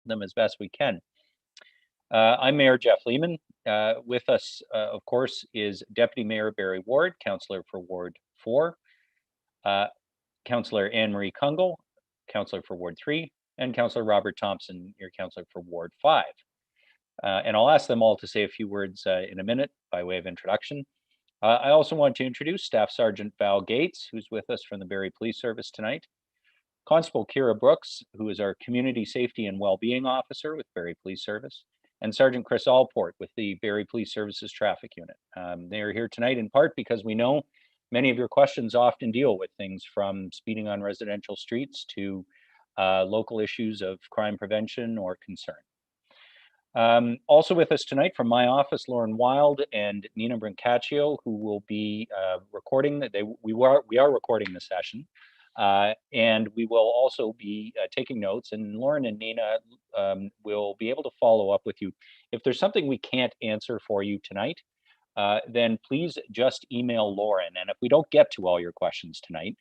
them as best we can. I'm Mayor Jeff Lehman. With us, of course, is Deputy Mayor Barrie Ward, Councillor for Ward 4, Councillor Anne-Marie Kungel, Councillor for Ward 3, and Councillor Robert Thompson, your Councillor for Ward 5. And I'll ask them all to say a few words in a minute by way of introduction. I also want to introduce Staff Sergeant Val Gates, who's with us from the Barrie Police Service tonight, Constable Kira Brooks, who is our Community Safety and Wellbeing Officer with Barrie Police Service, and Sergeant Chris Allport with the Barrie Police Services Traffic Unit. They are here tonight in part because we know many of your questions often deal with things from speeding on residential streets to local issues of crime prevention or concern. Also with us tonight from my office, Lauren Wild and Nina Brancaccio, who will be recording. We are recording the session, and we will also be taking notes. And Lauren and Nina will be able to follow up with you. If there's something we can't answer for you tonight, then please just email Lauren. And if we don't get to all your questions tonight,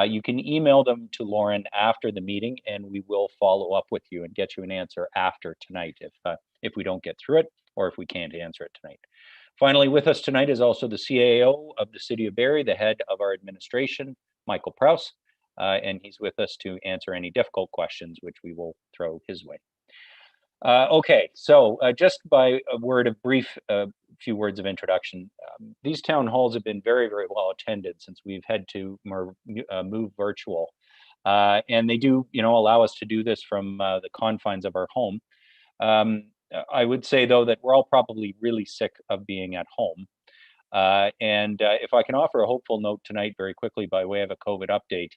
you can email them to Lauren after the meeting, and we will follow up with you and get you an answer after tonight if we don't get through it or if we can't answer it tonight. Finally, with us tonight is also the CAO of the City of Barrie, the head of our administration, Michael Prouse, and he's with us to answer any difficult questions, which we will throw his way. Okay, so just by a word of brief, few words of introduction, these town halls have been very, very well attended since we've had to move virtual, and they do, allow us to do this from the confines of our home. I would say though that we're all probably really sick of being at home, and if I can offer a hopeful note tonight, very quickly by way of a COVID update.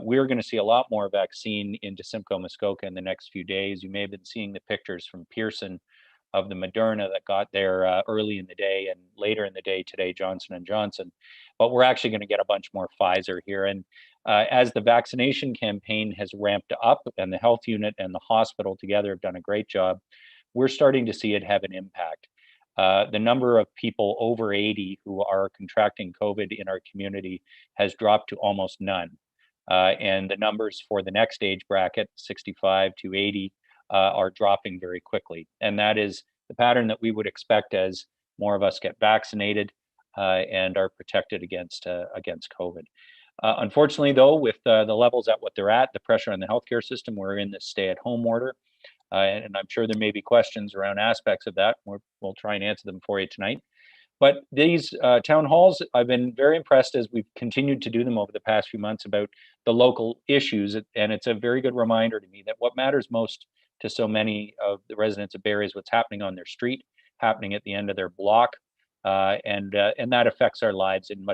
We're going to see a lot more vaccine into Simcoe Muskoka in the next few days. You may have been seeing the pictures from Pearson of the Moderna that got there early in the day, and later in the day today, Johnson & Johnson. But we're actually going to get a bunch more Pfizer here. And as the vaccination campaign has ramped up and the health unit and the hospital together have done a great job, we're starting to see it have an impact. The number of people over 80 who are contracting COVID in our community has dropped to almost none. And the numbers for the next age bracket, 65 to 80, are dropping very quickly. And that is the pattern that we would expect as more of us get vaccinated and are protected against COVID. Unfortunately, though, with the levels at what they're at, the pressure on the healthcare system, we're in this stay-at-home order. And I'm sure there may be questions around aspects of that. We'll try and answer them for you tonight. But these town halls, I've been very impressed as we've continued to do them over the past few months about the local issues. And it's a very good reminder to me that what matters most to so many of the residents of Barrie is what's happening on their street, happening at the end of their block. And that affects our lives in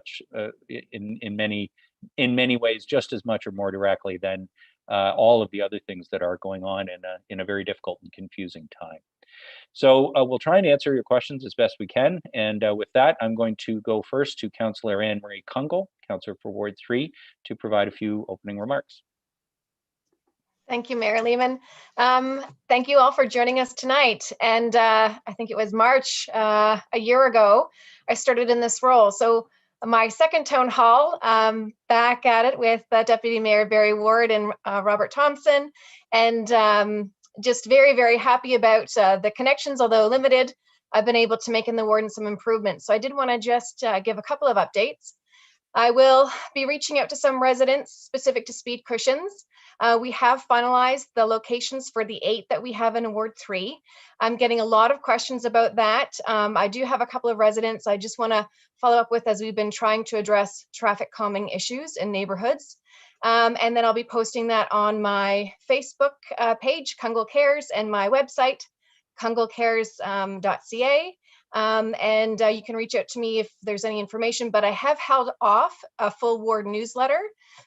many ways, just as much or more directly than all of the other things that are going on in a very difficult and confusing time. So we'll try and answer your questions as best we can. And with that, I'm going to go first to Councillor Anne-Marie Kungel, Councillor for Ward 3, to provide a few opening remarks. Thank you, Mayor Lehman. Thank you all for joining us tonight. And I think it was March a year ago, I started in this role. So my second town hall, back at it with Deputy Mayor Barrie Ward and Robert Thompson. And just very, very happy about the connections, although limited, I've been able to make in the ward and some improvements. So I did want to just give a couple of updates. I will be reaching out to some residents specific to speed cushions. We have finalized the locations for the 8 that we have in Ward 3. I'm getting a lot of questions about that. I do have a couple of residents I just want to follow up with as we've been trying to address traffic calming issues in neighborhoods. And then I'll be posting that on my Facebook page, Kungel Cares, and my website, kungelcares.ca. And you can reach out to me if there's any information, but I have held off a full ward newsletter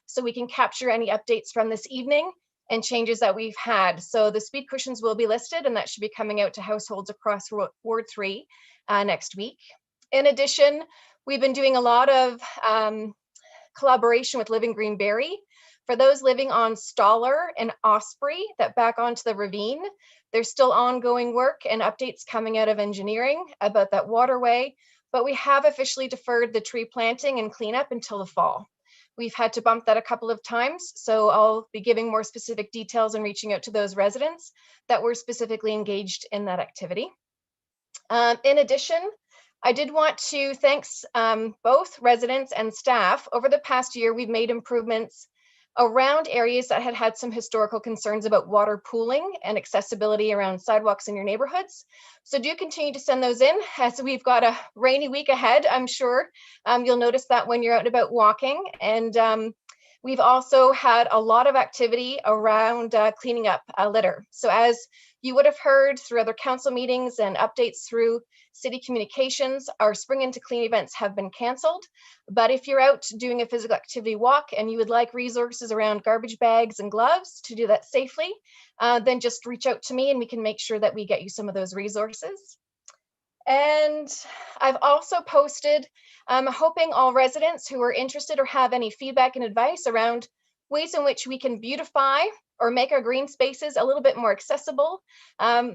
so we can capture any updates from this evening and changes that we've had. So the speed cushions will be listed, and that should be coming out to households across Ward 3 next week. In addition, we've been doing a lot of collaboration with Living Green Barrie. For those living on Stoller and Osprey that back onto the ravine, there's still ongoing work and updates coming out of engineering about that waterway, but we have officially deferred the tree planting and cleanup until the fall. We've had to bump that a couple of times, so I'll be giving more specific details and reaching out to those residents that were specifically engaged in that activity. In addition, I did want to thanks both residents and staff. Over the past year, we've made improvements around areas that had had some historical concerns about water pooling and accessibility around sidewalks in your neighborhoods. So do continue to send those in, as we've got a rainy week ahead, I'm sure. You'll notice that when you're out and about walking. And we've also had a lot of activity around cleaning up litter. So as you would have heard through other council meetings and updates through city communications, our Spring Into Clean events have been canceled. But if you're out doing a physical activity walk and you would like resources around garbage bags and gloves to do that safely, then just reach out to me and we can make sure that we get you some of those resources. And I've also posted, hoping all residents who are interested or have any feedback and advice around ways in which we can beautify or make our green spaces a little bit more accessible,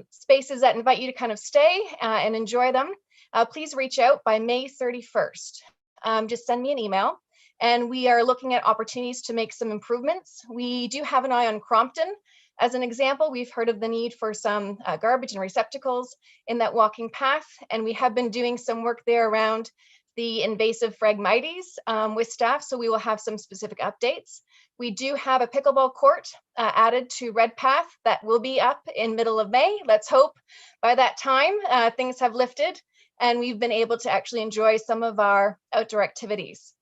spaces that invite you to kind of stay and enjoy them. Please reach out by May 31st. Just send me an email. And we are looking at opportunities to make some improvements. We do have an eye on Crompton. As an example, we've heard of the need for some garbage and receptacles in that walking path. And we have been doing some work there around the invasive Phragmites with staff. So we will have some specific updates. We do have a pickleball court added to Red Path that will be up in middle of May. Let's hope by that time things have lifted and we've been able to actually enjoy some of our outdoor activities.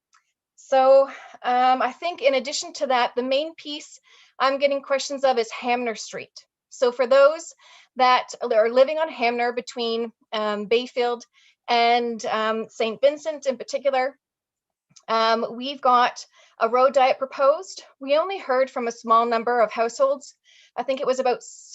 So I think in addition to that, the main piece I'm getting questions of is Hamner Street. So for those that are living on Hamner between Bayfield and St. Vincent in particular, we've got a road diet proposed. We only heard from a small number of households. I think it was less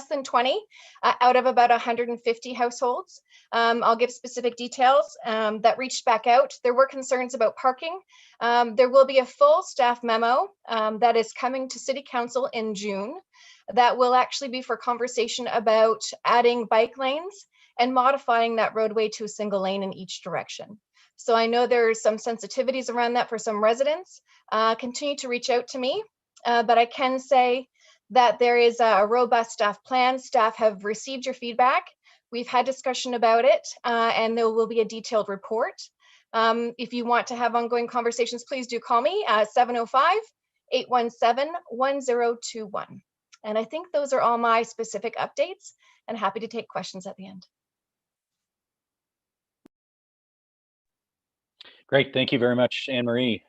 than 20 out of about 150 households. I'll give specific details that reached back out. There were concerns about parking. There will be a full staff memo that is coming to City Council in June that will actually be for conversation about adding bike lanes and modifying that roadway to a single lane in each direction. So I know there's some sensitivities around that for some residents. Continue to reach out to me, but I can say that there is a robust staff plan. Staff have received your feedback. We've had discussion about it, and there will be a detailed report. If you want to have ongoing conversations, please do call me at 705-817-1021. And I think those are all my specific updates, and happy to take questions at the end. Great, thank you very much, Anne Marie.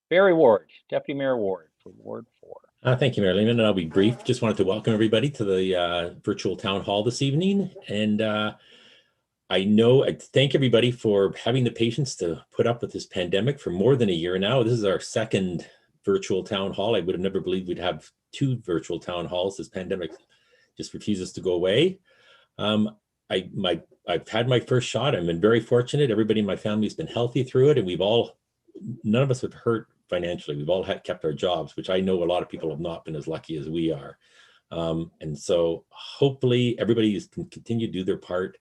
Barrie Ward, Deputy Mayor Ward for Ward 4. Thank you, Mayor Lehman, and I'll be brief. Just wanted to welcome everybody to the virtual town hall this evening. And I thank everybody for having the patience to put up with this pandemic for more than a year now. This is our second virtual town hall. I would have never believed we'd have 2 virtual town halls. This pandemic just refuses to go away. I've had my first shot. I've been very fortunate. Everybody in my family has been healthy through it, and none of us have hurt financially. We've all kept our jobs, which I know a lot of people have not been as lucky as we are. And so hopefully everybody can continue to do their part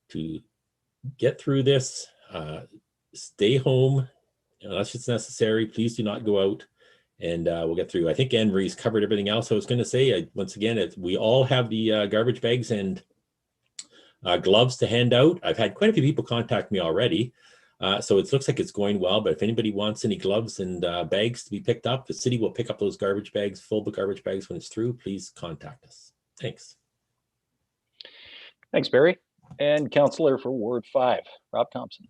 to get through this. Stay home unless it's necessary. Please do not go out, and we'll get through. I think Anne Marie's covered everything else I was going to say. Once again, we all have the garbage bags and gloves to hand out. I've had quite a few people contact me already. So it looks like it's going well, but if anybody wants any gloves and bags to be picked up, the city will pick up those garbage bags, full the garbage bags when it's through. Please contact us. Thanks. Thanks, Barrie. And councillor for Ward 5, Rob Thompson.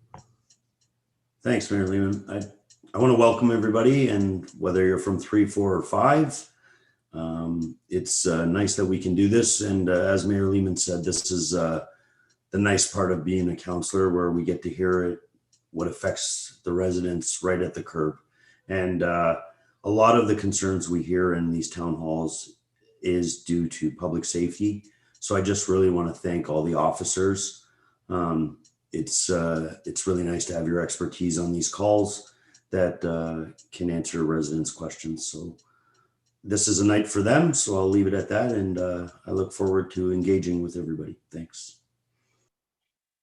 Thanks, Mayor Lehman. I want to welcome everybody, and whether you're from 3, 4, or 5, it's nice that we can do this. And as Mayor Lehman said, this is the nice part of being a councillor, where we get to hear it, what affects the residents right at the curb. And a lot of the concerns we hear in these town halls is due to public safety. So I just really want to thank all the officers. It's really nice to have your expertise on these calls that can answer residents' questions. So this is a night for them, so I'll leave it at that. And I look forward to engaging with everybody. Thanks.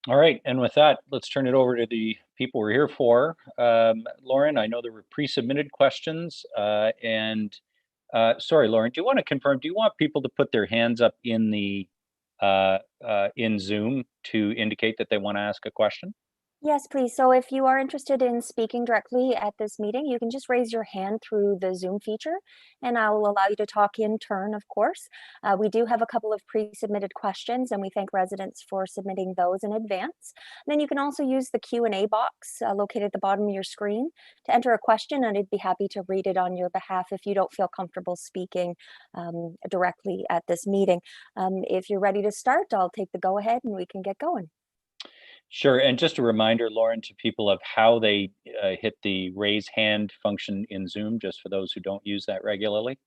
All right, and with that, let's turn it over to the people we're here for. Lauren, I know there were pre-submitted questions, sorry, Lauren, do you want to confirm? Do you want people to put their hands up in the in Zoom to indicate that they want to ask a question? Yes, please. So if you are interested in speaking directly at this meeting, you can just raise your hand through the Zoom feature, and I will allow you to talk in turn, of course. We do have a couple of pre-submitted questions, and we thank residents for submitting those in advance. Then you can also use the Q&A box located at the bottom of your screen to enter a question, and I'd be happy to read it on your behalf if you don't feel comfortable speaking directly at this meeting. If you're ready to start, I'll take the go-ahead and we can get going. Sure, and just a reminder, Lauren, to people of how they hit the raise hand function in Zoom, just for those who don't use that regularly.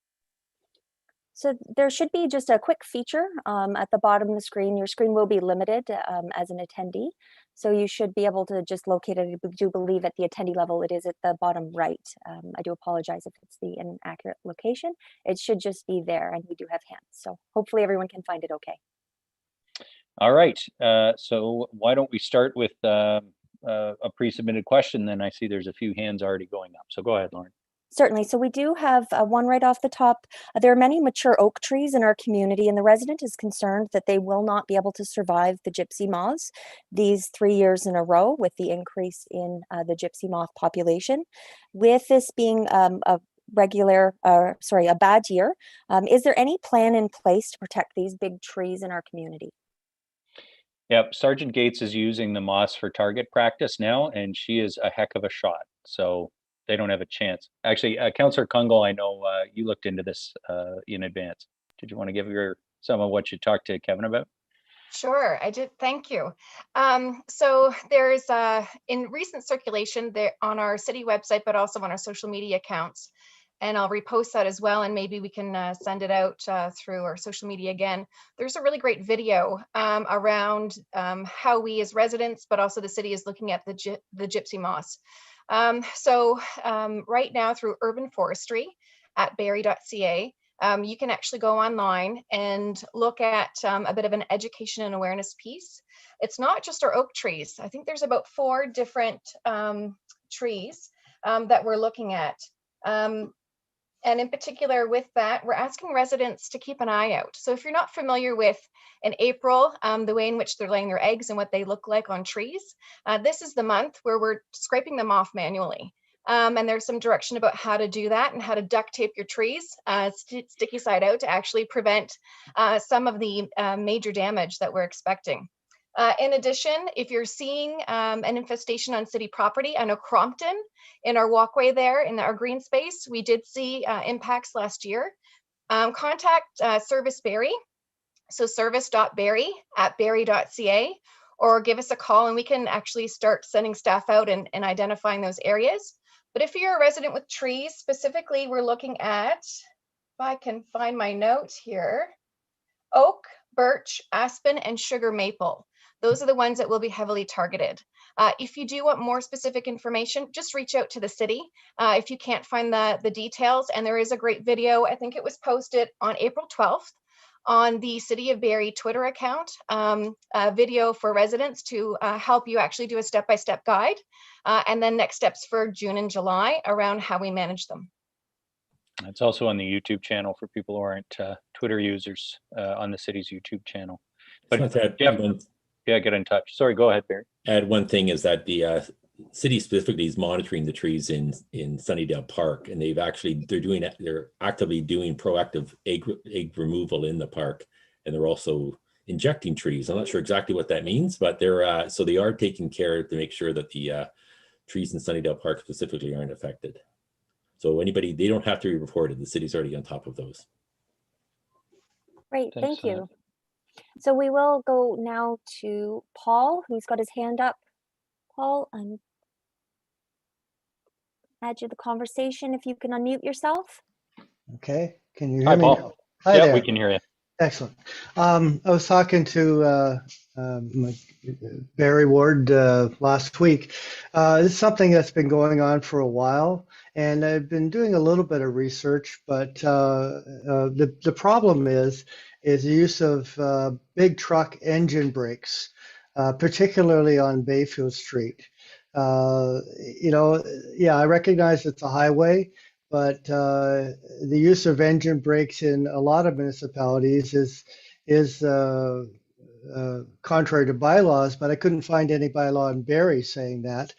So there should be just a quick feature at the bottom of the screen. Your screen will be limited as an attendee. So you should be able to just locate it. I do believe at the attendee level, it is at the bottom right. I do apologize if it's the inaccurate location. It should just be there, and we do have hands. So hopefully everyone can find it okay. All right, so why don't we start with a pre-submitted question, then I see there's a few hands already going up. So go ahead, Lauren. Certainly. So we do have one right off the top. There are many mature oak trees in our community, and the resident is concerned that they will not be able to survive the gypsy moths these 3 years in a row with the increase in the gypsy moth population. With this being a bad year, is there any plan in place to protect these big trees in our community? Yep, Sergeant Gates is using the moss for target practice now, and she is a heck of a shot. So they don't have a chance. Actually, Councillor Kungle, I know you looked into this in advance. Did you want to give some of what you talked to Kevin about? Sure, I did. Thank you. So there's in recent circulation there on our city website, but also on our social media accounts, and I'll repost that as well, and maybe we can send it out through our social media again. There's a really great video around how we as residents, but also the city, is looking at the gypsy moss. Right now through urban forestry at barrie.ca, you can actually go online and look at a bit of an education and awareness piece. It's not just our oak trees. I think there's about 4 different trees that we're looking at. And in particular with that, we're asking residents to keep an eye out. So if you're not familiar with in April, the way in which they're laying their eggs and what they look like on trees, this is the month where we're scraping them off manually. And there's some direction about how to do that and how to duct tape your trees sticky side out to actually prevent some of the major damage that we're expecting. In addition, if you're seeing an infestation on city property, I know Crompton, in our walkway there in our green space, we did see impacts last year. Contact Service Barrie, so service.barrie@barrie.ca, or give us a call and we can actually start sending staff out and identifying those areas. But if you're a resident with trees, specifically, we're looking at, if I can find my note here, oak, birch, aspen, and sugar maple. Those are the ones that will be heavily targeted. If you do want more specific information, just reach out to the city if you can't find the details. And there is a great video, I think it was posted on April 12th on the City of Barrie Twitter account, a video for residents to help you actually do a step-by-step guide, and then next steps for June and July around how we manage them. It's also on the YouTube channel for people who aren't Twitter users on the city's YouTube channel. But yeah, get in touch. Sorry, go ahead, Barrie. Add one thing is that the city specifically is monitoring the trees in Sunnydale Park, and they're actively doing proactive egg removal in the park, and they're also injecting trees. I'm not sure exactly what that means, but so they are taking care to make sure that the trees in Sunnydale Park specifically aren't affected. So they don't have to be reported. The city's already on top of those. Great, thank you. So we will go now to Paul, who's got his hand up. Paul, add you to the conversation if you can unmute yourself. Okay, can you hear me? Paul. Hi there. We can hear you. Excellent. I was talking to my Barrie Ward last week. It's something that's been going on for a while, and I've been doing a little bit of research, but the problem is the use of big truck engine brakes particularly on Bayfield Street. You know, yeah, I recognize it's a highway, but the use of engine brakes in a lot of municipalities is contrary to bylaws, but I couldn't find any bylaw in Barrie saying that.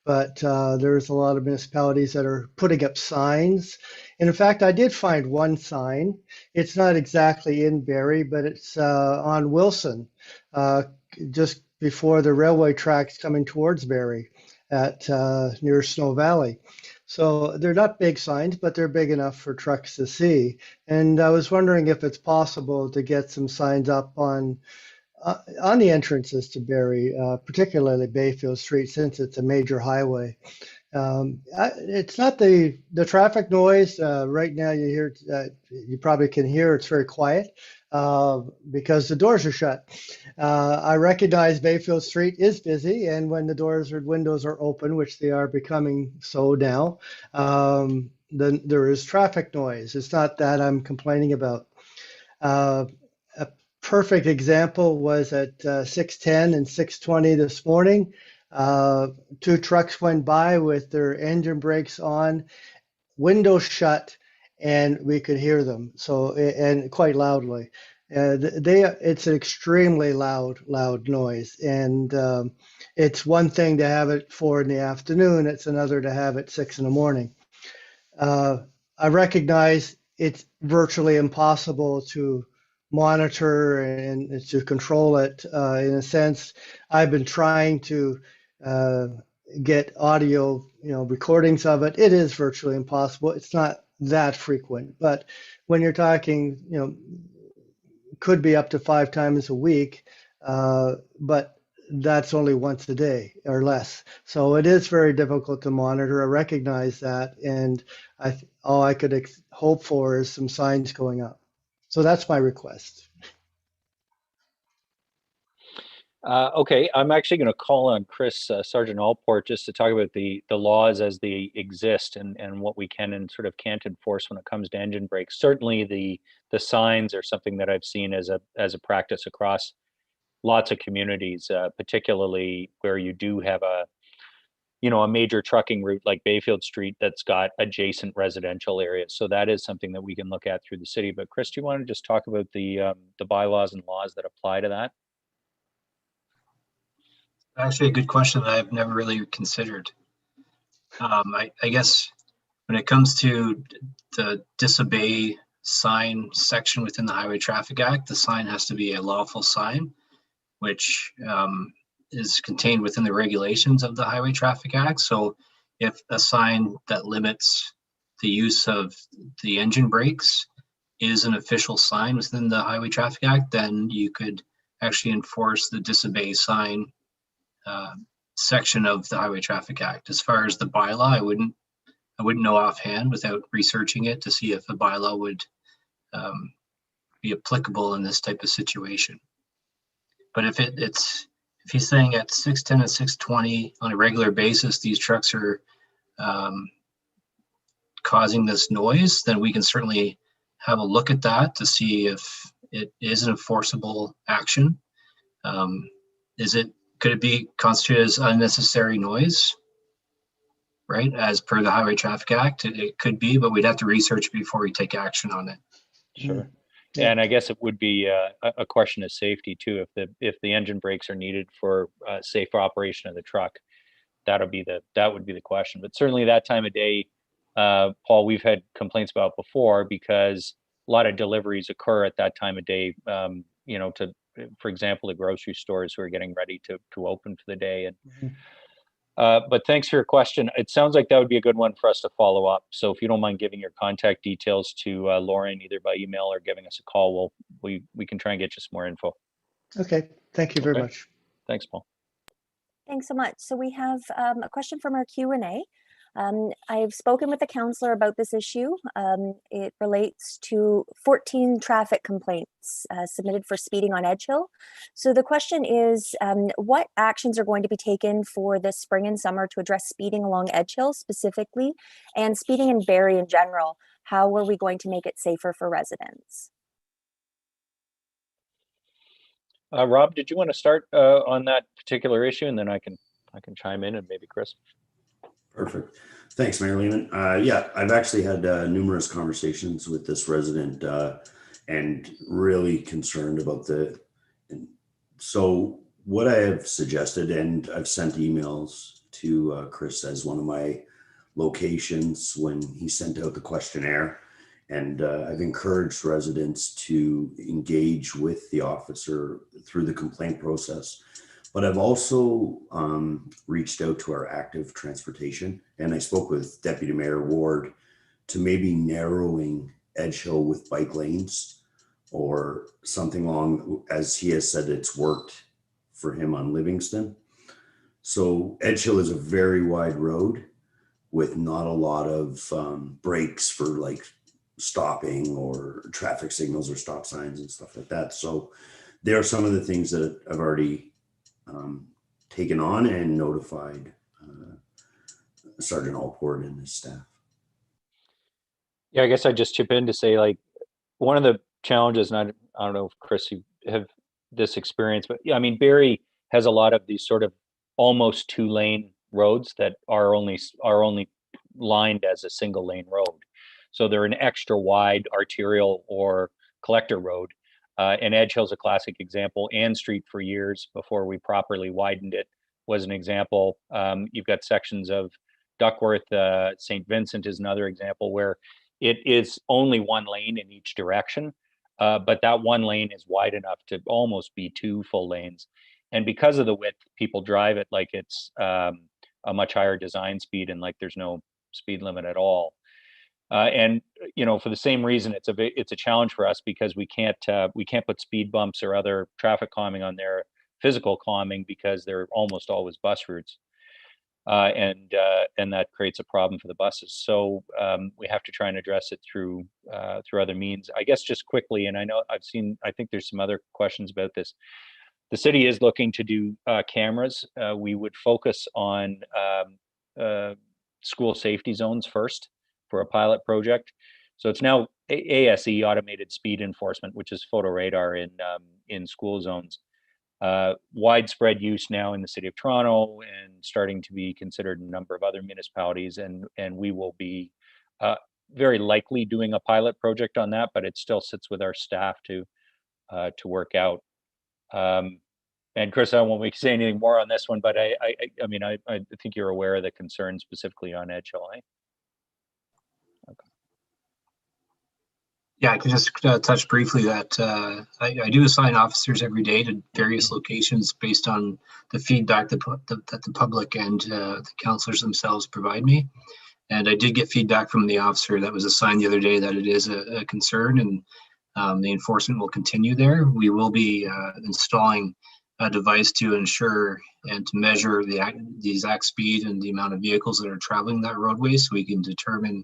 But there's a lot of municipalities that are putting up signs. And in fact, I did find one sign. It's not exactly in Barrie, but it's on Wilson, just before the railway tracks coming towards Barrie at near Snow Valley. So they're not big signs, but they're big enough for trucks to see. And I was wondering if it's possible to get some signs up on the entrances to Barrie, particularly Bayfield Street, since it's a major highway. It's not the traffic noise. Right now you hear, you probably can hear it's very quiet because the doors are shut. I recognize Bayfield Street is busy, and when the doors or windows are open, which they are becoming so now, then there is traffic noise. It's not that I'm complaining about. A perfect example was at 6:10 and 6:20 this morning. Two trucks went by with their engine brakes on, windows shut, and we could hear them. So, and quite loudly. It's an extremely loud noise, and it's one thing to have it 4 in the afternoon. It's another to have it 6 in the morning. I recognize it's virtually impossible to monitor and to control it. In a sense, I've been trying to get audio, recordings of it. It is virtually impossible. It's not that frequent, but when you're talking, could be up to 5 times a week, but that's only once a day or less. So it is very difficult to monitor. I recognize that, and all I could hope for is some signs going up. So that's my request. Okay, I'm actually going to call on Chris Sergeant Allport just to talk about the laws as they exist and what we can and sort of can't enforce when it comes to engine brakes. Certainly, the signs are something that I've seen as a practice across lots of communities, particularly where you do have a major trucking route like Bayfield Street that's got adjacent residential areas. So that is something that we can look at through the city. But Chris, do you want to just talk about the bylaws and laws that apply to that? Actually, a good question that I've never really considered. I guess when it comes to the disobey sign section within the Highway Traffic Act, the sign has to be a lawful sign, which is contained within the regulations of the Highway Traffic Act. So if a sign that limits the use of the engine brakes is an official sign within the Highway Traffic Act, then you could actually enforce the disobey sign section of the Highway Traffic Act. As far as the bylaw, I wouldn't know offhand without researching it to see if a bylaw would be applicable in this type of situation. But if he's saying at 6:10 and 6:20 on a regular basis, these trucks are causing this noise, then we can certainly have a look at that to see if it is an enforceable action. Could it be constituted as unnecessary noise, right? As per the Highway Traffic Act, it could be, but we'd have to research before we take action on it. Sure. Yeah. And I guess it would be a question of safety too. If the engine brakes are needed for safe operation of the truck, that would be the question. But certainly that time of day, Paul, we've had complaints about before because a lot of deliveries occur at that time of day. For example, the grocery stores who are getting ready to open for the day. And but thanks for your question. It sounds like that would be a good one for us to follow up. So if you don't mind giving your contact details to Lauren, either by email or giving us a call, we can try and get you some more info. Okay, thank you very much. Thanks, Paul. Thanks so much. So we have a question from our Q&A. I've spoken with the councillor about this issue. It relates to 14 traffic complaints submitted for speeding on Edgehill. So the question is, what actions are going to be taken for this spring and summer to address speeding along Edgehill specifically, and speeding in Barrie in general? How are we going to make it safer for residents? Rob, did you want to start on that particular issue, and then I can chime in, and maybe Chris. Perfect. Thanks, Mayor Lehman. Yeah, I've actually had numerous conversations with this resident and really concerned about so what I have suggested, and I've sent emails to Chris as one of my locations when he sent out the questionnaire, and I've encouraged residents to engage with the officer through the complaint process. But I've also reached out to our active transportation, and I spoke with Deputy Mayor Ward to maybe narrowing Edge Hill with bike lanes or something along, as he has said it's worked for him on Livingston. So Edge Hill is a very wide road with not a lot of breaks for like stopping or traffic signals or stop signs and stuff like that. So there are some of the things that I've already taken on and notified Sergeant Allport and his staff. Yeah, I guess I'd just chip in to say, like, one of the challenges, and I don't know if Chris, you have this experience, but yeah, I mean, Barrie has a lot of these sort of almost 2-lane roads that are only lined as a single lane road. So they're an extra wide arterial or collector road. And Edge Hill's a classic example. Ann Street, for years before we properly widened it, was an example. You've got sections of Duckworth, St. Vincent is another example where it is only one lane in each direction, but that one lane is wide enough to almost be 2 full lanes. And because of the width, people drive it like it's a much higher design speed and like there's no speed limit at all. And you know, for the same reason, it's a challenge for us because we can't put speed bumps or other traffic calming on there, physical calming, because they're almost always bus routes, and that creates a problem for the buses. So we have to try and address it through other means. I guess just quickly, and I know I think there's some other questions about this. The city is looking to do cameras. We would focus on school safety zones first for a pilot project. So it's now ASE, automated speed enforcement, which is photo radar in school zones. Widespread use now in the city of Toronto and starting to be considered in a number of other municipalities. And we will be very likely doing a pilot project on that, but it still sits with our staff to work out. And Chris, I won't say anything more on this one, but I mean, I think you're aware of the concern specifically on Edge Hill, eh? Okay. Yeah, I can just touch briefly that I do assign officers every day to various locations based on the feedback that the public and the councillors themselves provide me. And I did get feedback from the officer that was assigned the other day that it is a concern, and the enforcement will continue there. We will be installing a device to ensure and to measure the exact speed and the amount of vehicles that are traveling that roadway, so we can determine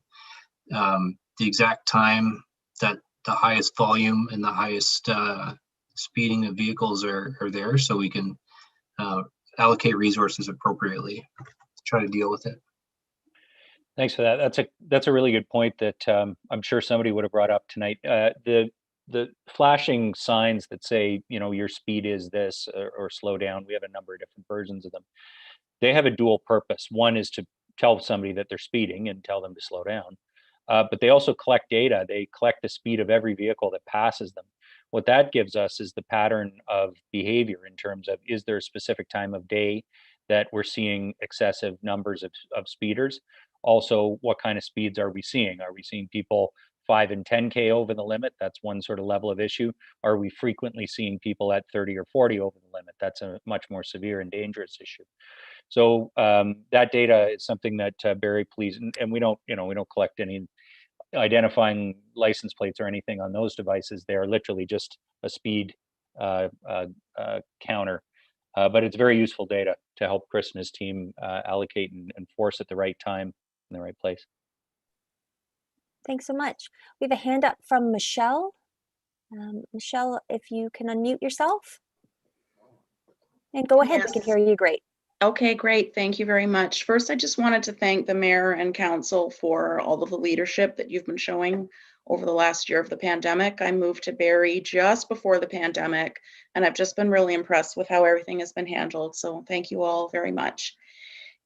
the exact time that the highest volume and the highest speeding of vehicles are there, so we can allocate resources appropriately to try to deal with it. Thanks for that. That's a really good point that I'm sure somebody would have brought up tonight. The flashing signs that say, you know, your speed is this or slow down. We have a number of different versions of them. They have a dual purpose. One is to tell somebody that they're speeding and tell them to slow down. But they also collect data. They collect the speed of every vehicle that passes them. What that gives us is the pattern of behavior in terms of, is there a specific time of day that we're seeing excessive numbers of speeders? Also, what kind of speeds are we seeing? Are we seeing people 5 and 10K over the limit? That's one sort of level of issue. Are we frequently seeing people at 30 or 40 over the limit? That's a much more severe and dangerous issue. So that data is something that Barrie, please, and we don't collect any identifying license plates or anything on those devices. They are literally just a speed counter. But it's very useful data to help Chris and his team allocate and enforce at the right time in the right place. Thanks so much. We have a hand up from Michelle. Michelle, if you can unmute yourself. And go ahead, we can hear you great. Okay, great. Thank you very much. First, I just wanted to thank the mayor and council for all of the leadership that you've been showing over the last year of the pandemic. I moved to Barrie just before the pandemic, and I've just been really impressed with how everything has been handled. So thank you all very much.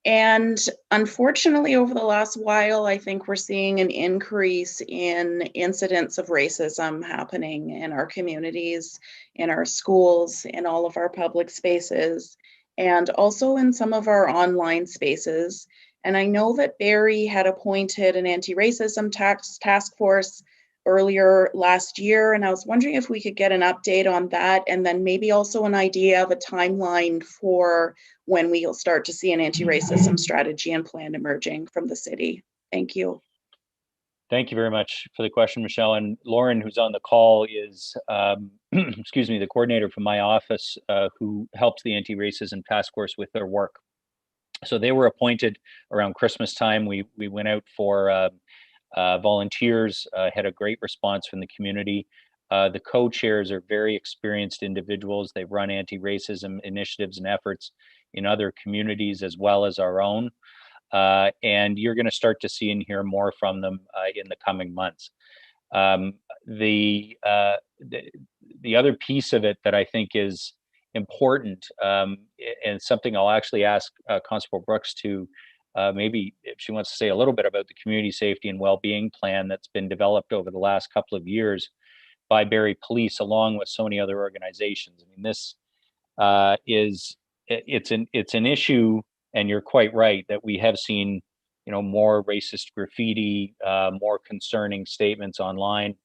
And unfortunately, over the last while, I think we're seeing an increase in incidents of racism happening in our communities, in our schools, in all of our public spaces, and also in some of our online spaces. And I know that Barrie had appointed an anti-racism task force earlier last year, and I was wondering if we could get an update on that, and then maybe also an idea of a timeline for when we'll start to see an anti-racism strategy and plan emerging from the city. Thank you. Thank you very much for the question, Michelle. And Lauren, who's on the call, is, excuse me, the coordinator from my office who helps the anti-racism task force with their work. So they were appointed around Christmas time. We went out for volunteers, had a great response from the community. The co-chairs are very experienced individuals. They've run anti-racism initiatives and efforts in other communities as well as our own. And you're going to start to see and hear more from them in the coming months. The other piece of it that I think is important, and something I'll actually ask Constable Brooks to maybe if she wants to say a little bit about the community safety and well-being plan that's been developed over the last couple of years by Barrie Police, along with so many other organizations. I mean, this it's an issue, and you're quite right that we have seen, you know, more racist graffiti, more concerning statements online.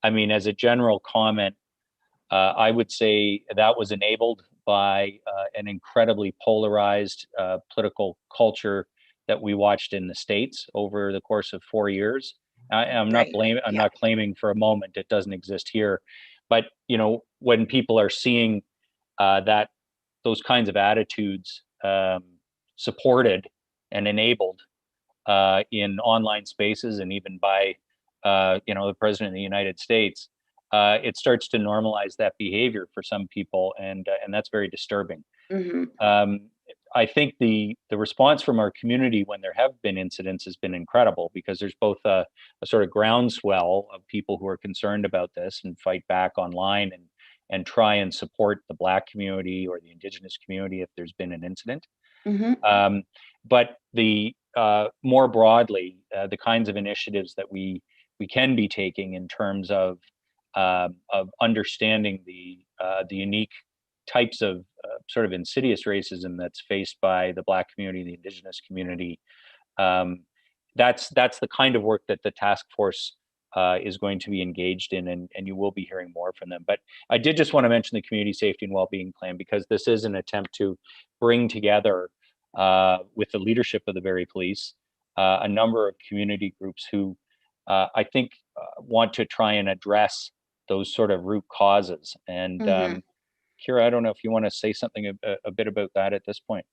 I mean, as a general comment, I would say that was enabled by an incredibly polarized political culture that we watched in the States over the course of 4 years. I'm not blaming, I'm not claiming for a moment it doesn't exist here, but you know, when people are seeing that those kinds of attitudes supported and enabled in online spaces and even by you know, the president of the United States, it starts to normalize that behavior for some people, and that's very disturbing. Mm-hmm. I think the response from our community when there have been incidents has been incredible, because there's both a sort of groundswell of people who are concerned about this and fight back online and try and support the Black community or the Indigenous community if there's been an incident. Mm-hmm. But the more broadly, the kinds of initiatives that we can be taking in terms of understanding the unique types of sort of insidious racism that's faced by the Black community, the Indigenous community. That's the kind of work that the task force is going to be engaged in, and you will be hearing more from them. But I did just want to mention the community safety and well-being plan, because this is an attempt to bring together with the leadership of the Barrie Police a number of community groups who I think want to try and address those sort of root causes. And mm-hmm. Kira, I don't know if you want to say something a bit about that at this point.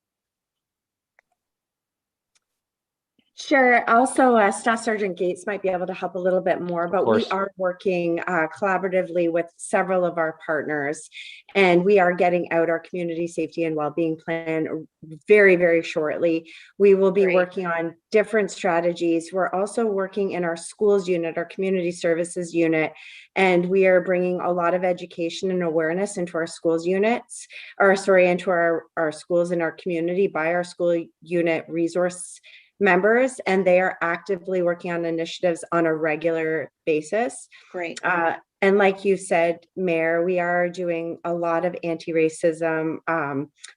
Sure. Also, Staff Sergeant Gates might be able to help a little bit more, but we are working collaboratively with several of our partners, and we are getting out our community safety and well-being plan very, very shortly. We will be working on different strategies. We're also working in our schools unit, our community services unit, and we are bringing a lot of education and awareness into our schools units, or sorry, into our schools in our community by our school unit resource members, and they are actively working on initiatives on a regular basis. Great. And like you said, Mayor, we are doing a lot of anti-racism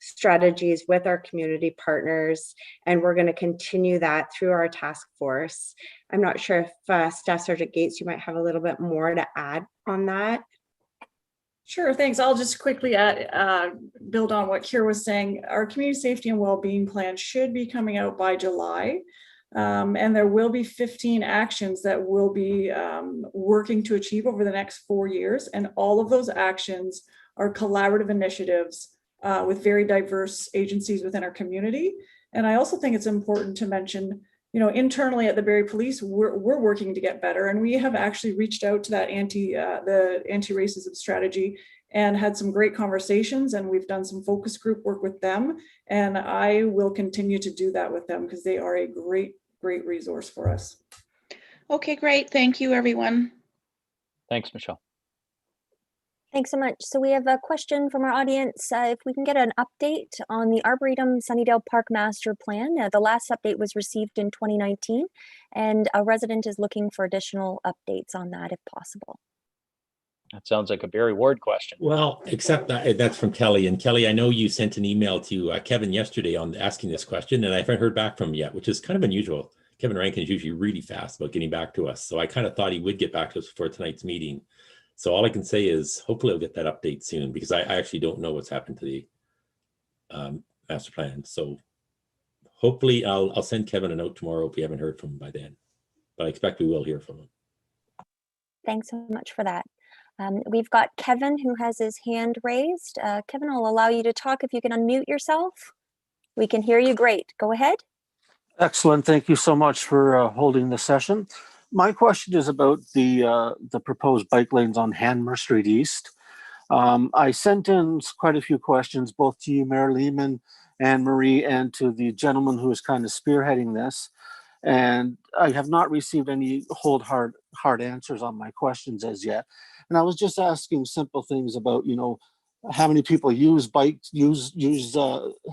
strategies with our community partners, and we're going to continue that through our task force. I'm not sure if Staff Sergeant Gates, you might have a little bit more to add on that. Sure, thanks. I'll just quickly build on what Kira was saying. Our community safety and well-being plan should be coming out by July. And there will be 15 actions that we'll be working to achieve over the next 4 years. And all of those actions are collaborative initiatives with very diverse agencies within our community. And I also think it's important to mention, you know, internally at the Barrie Police, we're working to get better, and we have actually reached out to that the anti-racism strategy and had some great conversations, and we've done some focus group work with them, and I will continue to do that with them because they are a great resource for us. Okay, great. Thank you, everyone. Thanks, Michelle. Thanks so much. So we have a question from our audience. If we can get an update on the Arboretum Sunnydale Park Master Plan. The last update was received in 2019, and a resident is looking for additional updates on that if possible. That sounds like a Barrie Ward question. Well, except that's from Kelly. And Kelly, I know you sent an email to Kevin yesterday on asking this question, and I haven't heard back from him yet, which is kind of unusual. Kevin Rankin is usually really fast about getting back to us. So I kind of thought he would get back to us before tonight's meeting. So all I can say is hopefully I'll get that update soon, because I actually don't know what's happened to the master plan. So hopefully I'll send Kevin a note tomorrow if we haven't heard from him by then. But I expect we will hear from him. Thanks so much for that. We've got Kevin who has his hand raised. Kevin, I'll allow you to talk if you can unmute yourself. We can hear you great. Go ahead. Excellent. Thank you so much for holding the session. My question is about the proposed bike lanes on Hanmer Street East. I sent in quite a few questions, both to you, Mayor Lehman, and Marie, and to the gentleman who is kind of spearheading this. And I have not received any hard answers on my questions as yet. And I was just asking simple things about, you know, how many people use bikes, use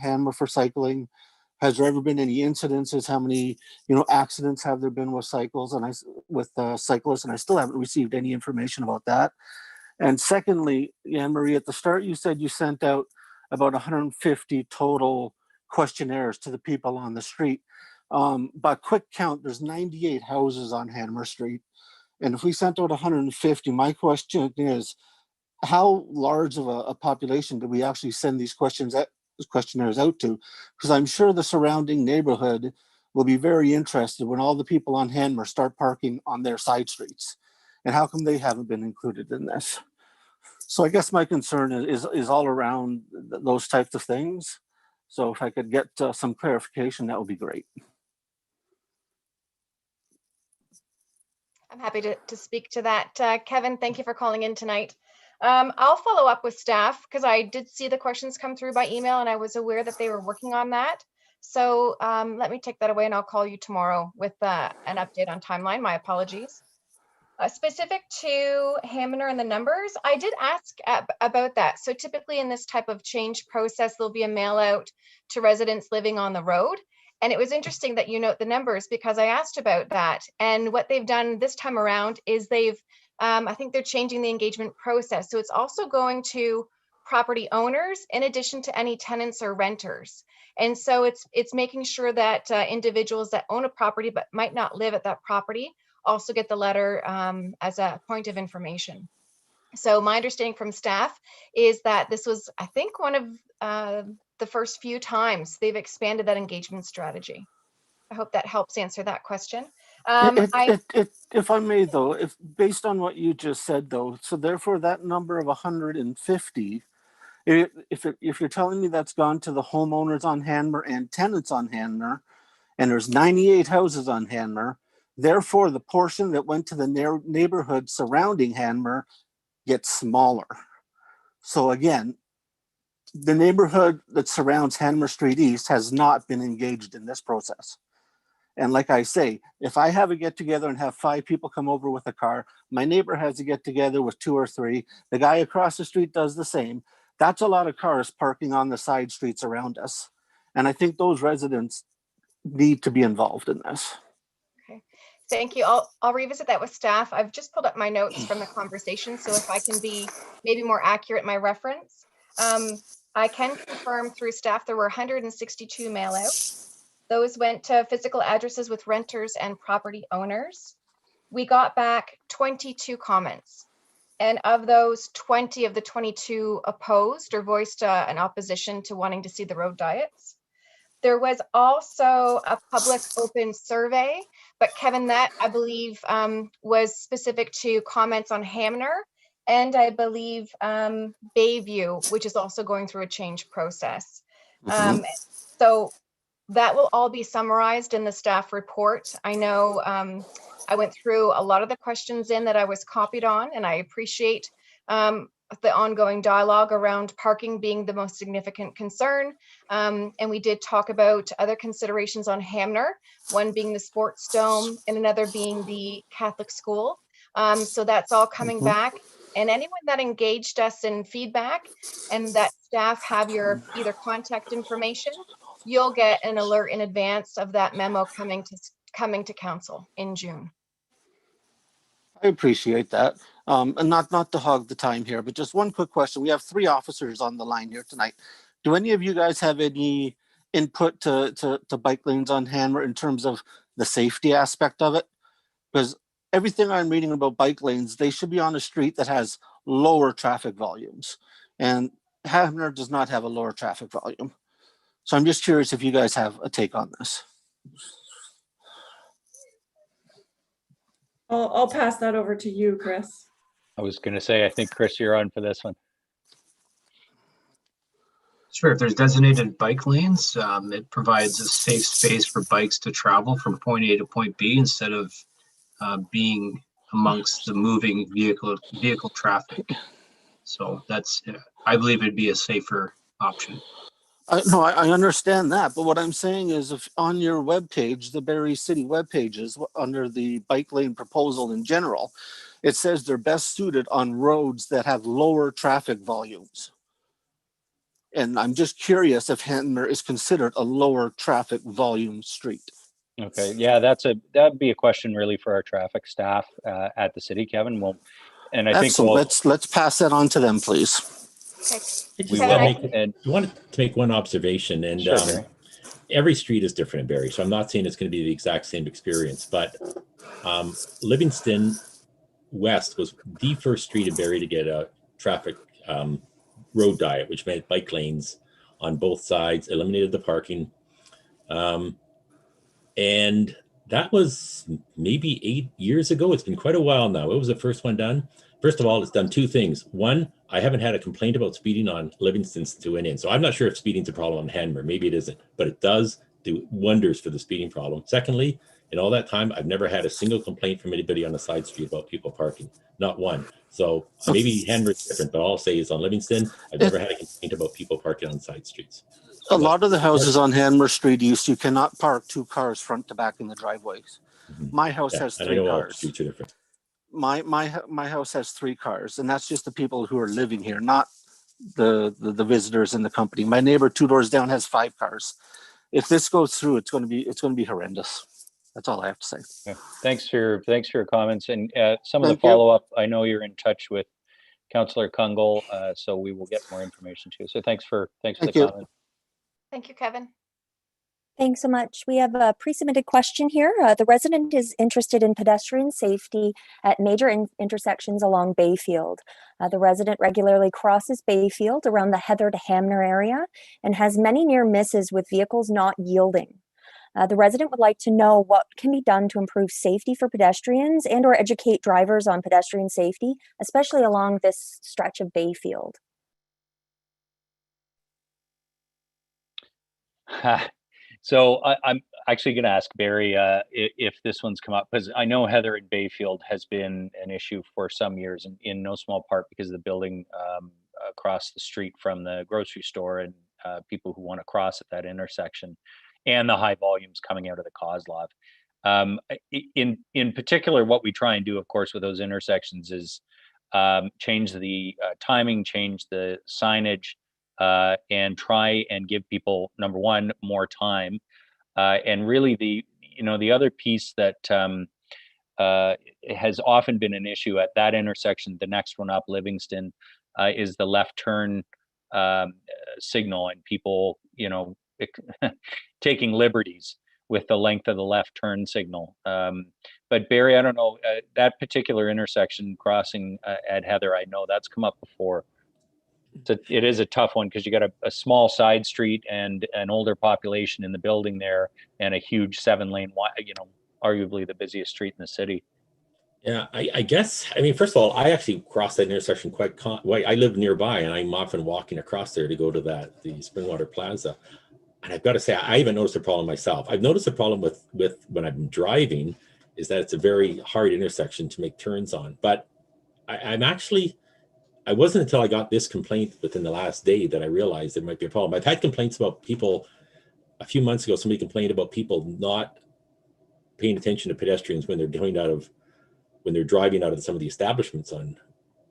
Hanmer for cycling. Has there ever been any incidences? How many, you know, accidents have there been with cyclists? And I still haven't received any information about that. And secondly, Anne Marie, at the start, you said you sent out about 150 total questionnaires to the people on the street. By quick count, there's 98 houses on Hanmer Street. And if we sent out 150, my question is, how large of a population do we actually send these questionnaires out to? Because I'm sure the surrounding neighborhood will be very interested when all the people on Hanmer start parking on their side streets. And how come they haven't been included in this? So I guess my concern is all around those types of things. So if I could get some clarification, that would be great. I'm happy to speak to that. Kevin, thank you for calling in tonight. I'll follow up with staff because I did see the questions come through by email and I was aware that they were working on that. So let me take that away and I'll call you tomorrow with an update on timeline. My apologies. Specific to Hanmer and the numbers, I did ask about that. So typically in this type of change process, there'll be a mail out to residents living on the road. And it was interesting that you note the numbers because I asked about that. And what they've done this time around is I think they're changing the engagement process. So it's also going to property owners in addition to any tenants or renters. And so it's making sure that individuals that own a property but might not live at that property also get the letter as a point of information. So my understanding from staff is that this was, I think, one of the first few times they've expanded that engagement strategy. I hope that helps answer that question. If I may, though, if based on what you just said, though, so therefore that number of 150, if you're telling me that's gone to the homeowners on Hanmer and tenants on Hanmer, and there's 98 houses on Hanmer, therefore the portion that went to the neighborhood surrounding Hanmer gets smaller. So again, the neighborhood that surrounds Hanmer Street East has not been engaged in this process. And like I say, if I have a get together and have 5 people come over with a car, my neighbor has a get together with 2 or 3, the guy across the street does the same. That's a lot of cars parking on the side streets around us. And I think those residents need to be involved in this. Okay, thank you. I'll revisit that with staff. I've just pulled up my notes from the conversation. So if I can be maybe more accurate in my reference, I can confirm through staff there were 162 mail outs. Those went to physical addresses with renters and property owners. We got back 22 comments. And of those, 20 of the 22 opposed or voiced an opposition to wanting to see the road diets. There was also a public open survey, but Kevin, that I believe was specific to comments on Hanmer and I believe Bayview, which is also going through a change process. So that will all be summarized in the staff report. I know I went through a lot of the questions in that I was copied on, and I appreciate the ongoing dialogue around parking being the most significant concern. And we did talk about other considerations on Hanmer, one being the sports dome and another being the Catholic school. So that's all coming Mhm. back. And anyone that engaged us in feedback and that staff have your either contact information, you'll get an alert in advance of that memo coming to council in June. I appreciate that. And not to hog the time here, but just one quick question. We have 3 officers on the line here tonight. Do any of you guys have any input to bike lanes on Hanmer in terms of the safety aspect of it? Because everything I'm reading about bike lanes, they should be on a street that has lower traffic volumes. And Hanmer does not have a lower traffic volume. So I'm just curious if you guys have a take on this. I'll pass that over to you, Chris. I was going to say, I think, Chris, you're on for this one. Sure, if there's designated bike lanes, it provides a safe space for bikes to travel from point A to point B instead of being amongst the moving vehicle traffic. So that's, I believe it'd be a safer option. No, I understand that, but what I'm saying is, if on your webpage, the Barrie City web pages, under the bike lane proposal in general, it says they're best suited on roads that have lower traffic volumes. And I'm just curious if Hanmer is considered a lower traffic volume street. Okay, yeah, that'd be a question really for our traffic staff at the city, Kevin. Well, and I think let's pass that on to them, please. Okay. I wanted to make one observation, and sure, every street is different in Barrie, so I'm not saying it's going to be the exact same experience, but Livingston West was the first street in Barrie to get a traffic road diet, which meant bike lanes on both sides, eliminated the parking. And that was maybe 8 years ago. It's been quite a while now. It was the first one done. First of all, it's done 2 things. One, I haven't had a complaint about speeding on Livingston since it went in. So I'm not sure if speeding's a problem on Hanmer. Maybe it isn't, but it does do wonders for the speeding problem. Secondly, in all that time, I've never had a single complaint from anybody on the side street about people parking. Not one. So maybe Hanmer's different, but all I'll say is on Livingston, I've never had a complaint about people parking on side streets. A lot of the houses on Hanmer Street East, you cannot park 2 cars front to back in the driveways. My house has 3 cars. Streets are different. My house has 3 cars, and that's just the people who are living here, not the visitors in the company. My neighbor 2 doors down has 5 cars. If this goes through, it's going to be horrendous. That's all I have to say. Yeah. Thanks for your comments, and some of the follow up. I know you're in touch with Councillor Kungl, so we will get more information too. So thanks for the comment. Thank you, Kevin. Thanks so much. We have a pre-submitted question here. The resident is interested in pedestrian safety at major intersections along Bayfield. The resident regularly crosses Bayfield around the Heather to Hanmer area and has many near misses with vehicles not yielding. The resident would like to know what can be done to improve safety for pedestrians and or educate drivers on pedestrian safety, especially along this stretch of Bayfield. So I'm actually going to ask Barrie if this one's come up, because I know Heather and Bayfield has been an issue for some years, and in no small part because of the building across the street from the grocery store and people who want to cross at that intersection, and the high volumes coming out of the Kozlov. In particular, what we try and do, of course, with those intersections is change the timing, change the signage, and try and give people, number one, more time. And really the other piece that has often been an issue at that intersection, the next one up, Livingston, is the left turn signal, and people, taking liberties with the length of the left turn signal. But Barrie, I don't know, that particular intersection crossing at Heather, I know that's come up before. It is a tough one because you got a small side street and an older population in the building there, and a huge 7-lane, arguably the busiest street in the city. Yeah, I guess, first of all, I actually cross that intersection I live nearby, and I'm often walking across there to go to the Springwater Plaza. And I've got to say, I haven't noticed a problem myself. I've noticed a problem with when I'm driving, is that it's a very hard intersection to make turns on. But I wasn't until I got this complaint within the last day that I realized there might be a problem. I've had complaints about people. A few months ago, somebody complained about people not paying attention to pedestrians when they're going out of when they're driving out of some of the establishments on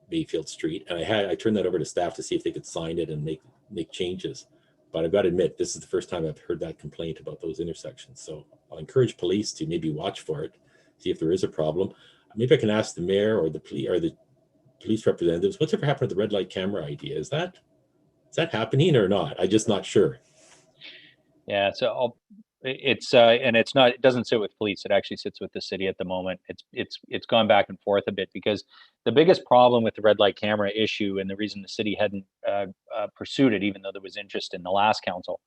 Bayfield Street. And I turned that over to staff to see if they could sign it and make changes. But I've got to admit, this is the first time I've heard that complaint about those intersections. So I'll encourage police to maybe watch for it, see if there is a problem. Maybe I can ask the mayor or the police representatives, what's ever happened to the red light camera idea? Is that happening or not? I'm just not sure. Yeah, so and it's not, it doesn't sit with police. It actually sits with the city at the moment. It's gone back and forth a bit, because the biggest problem with the red light camera issue, and the reason the city hadn't pursued it, even though there was interest in the last council,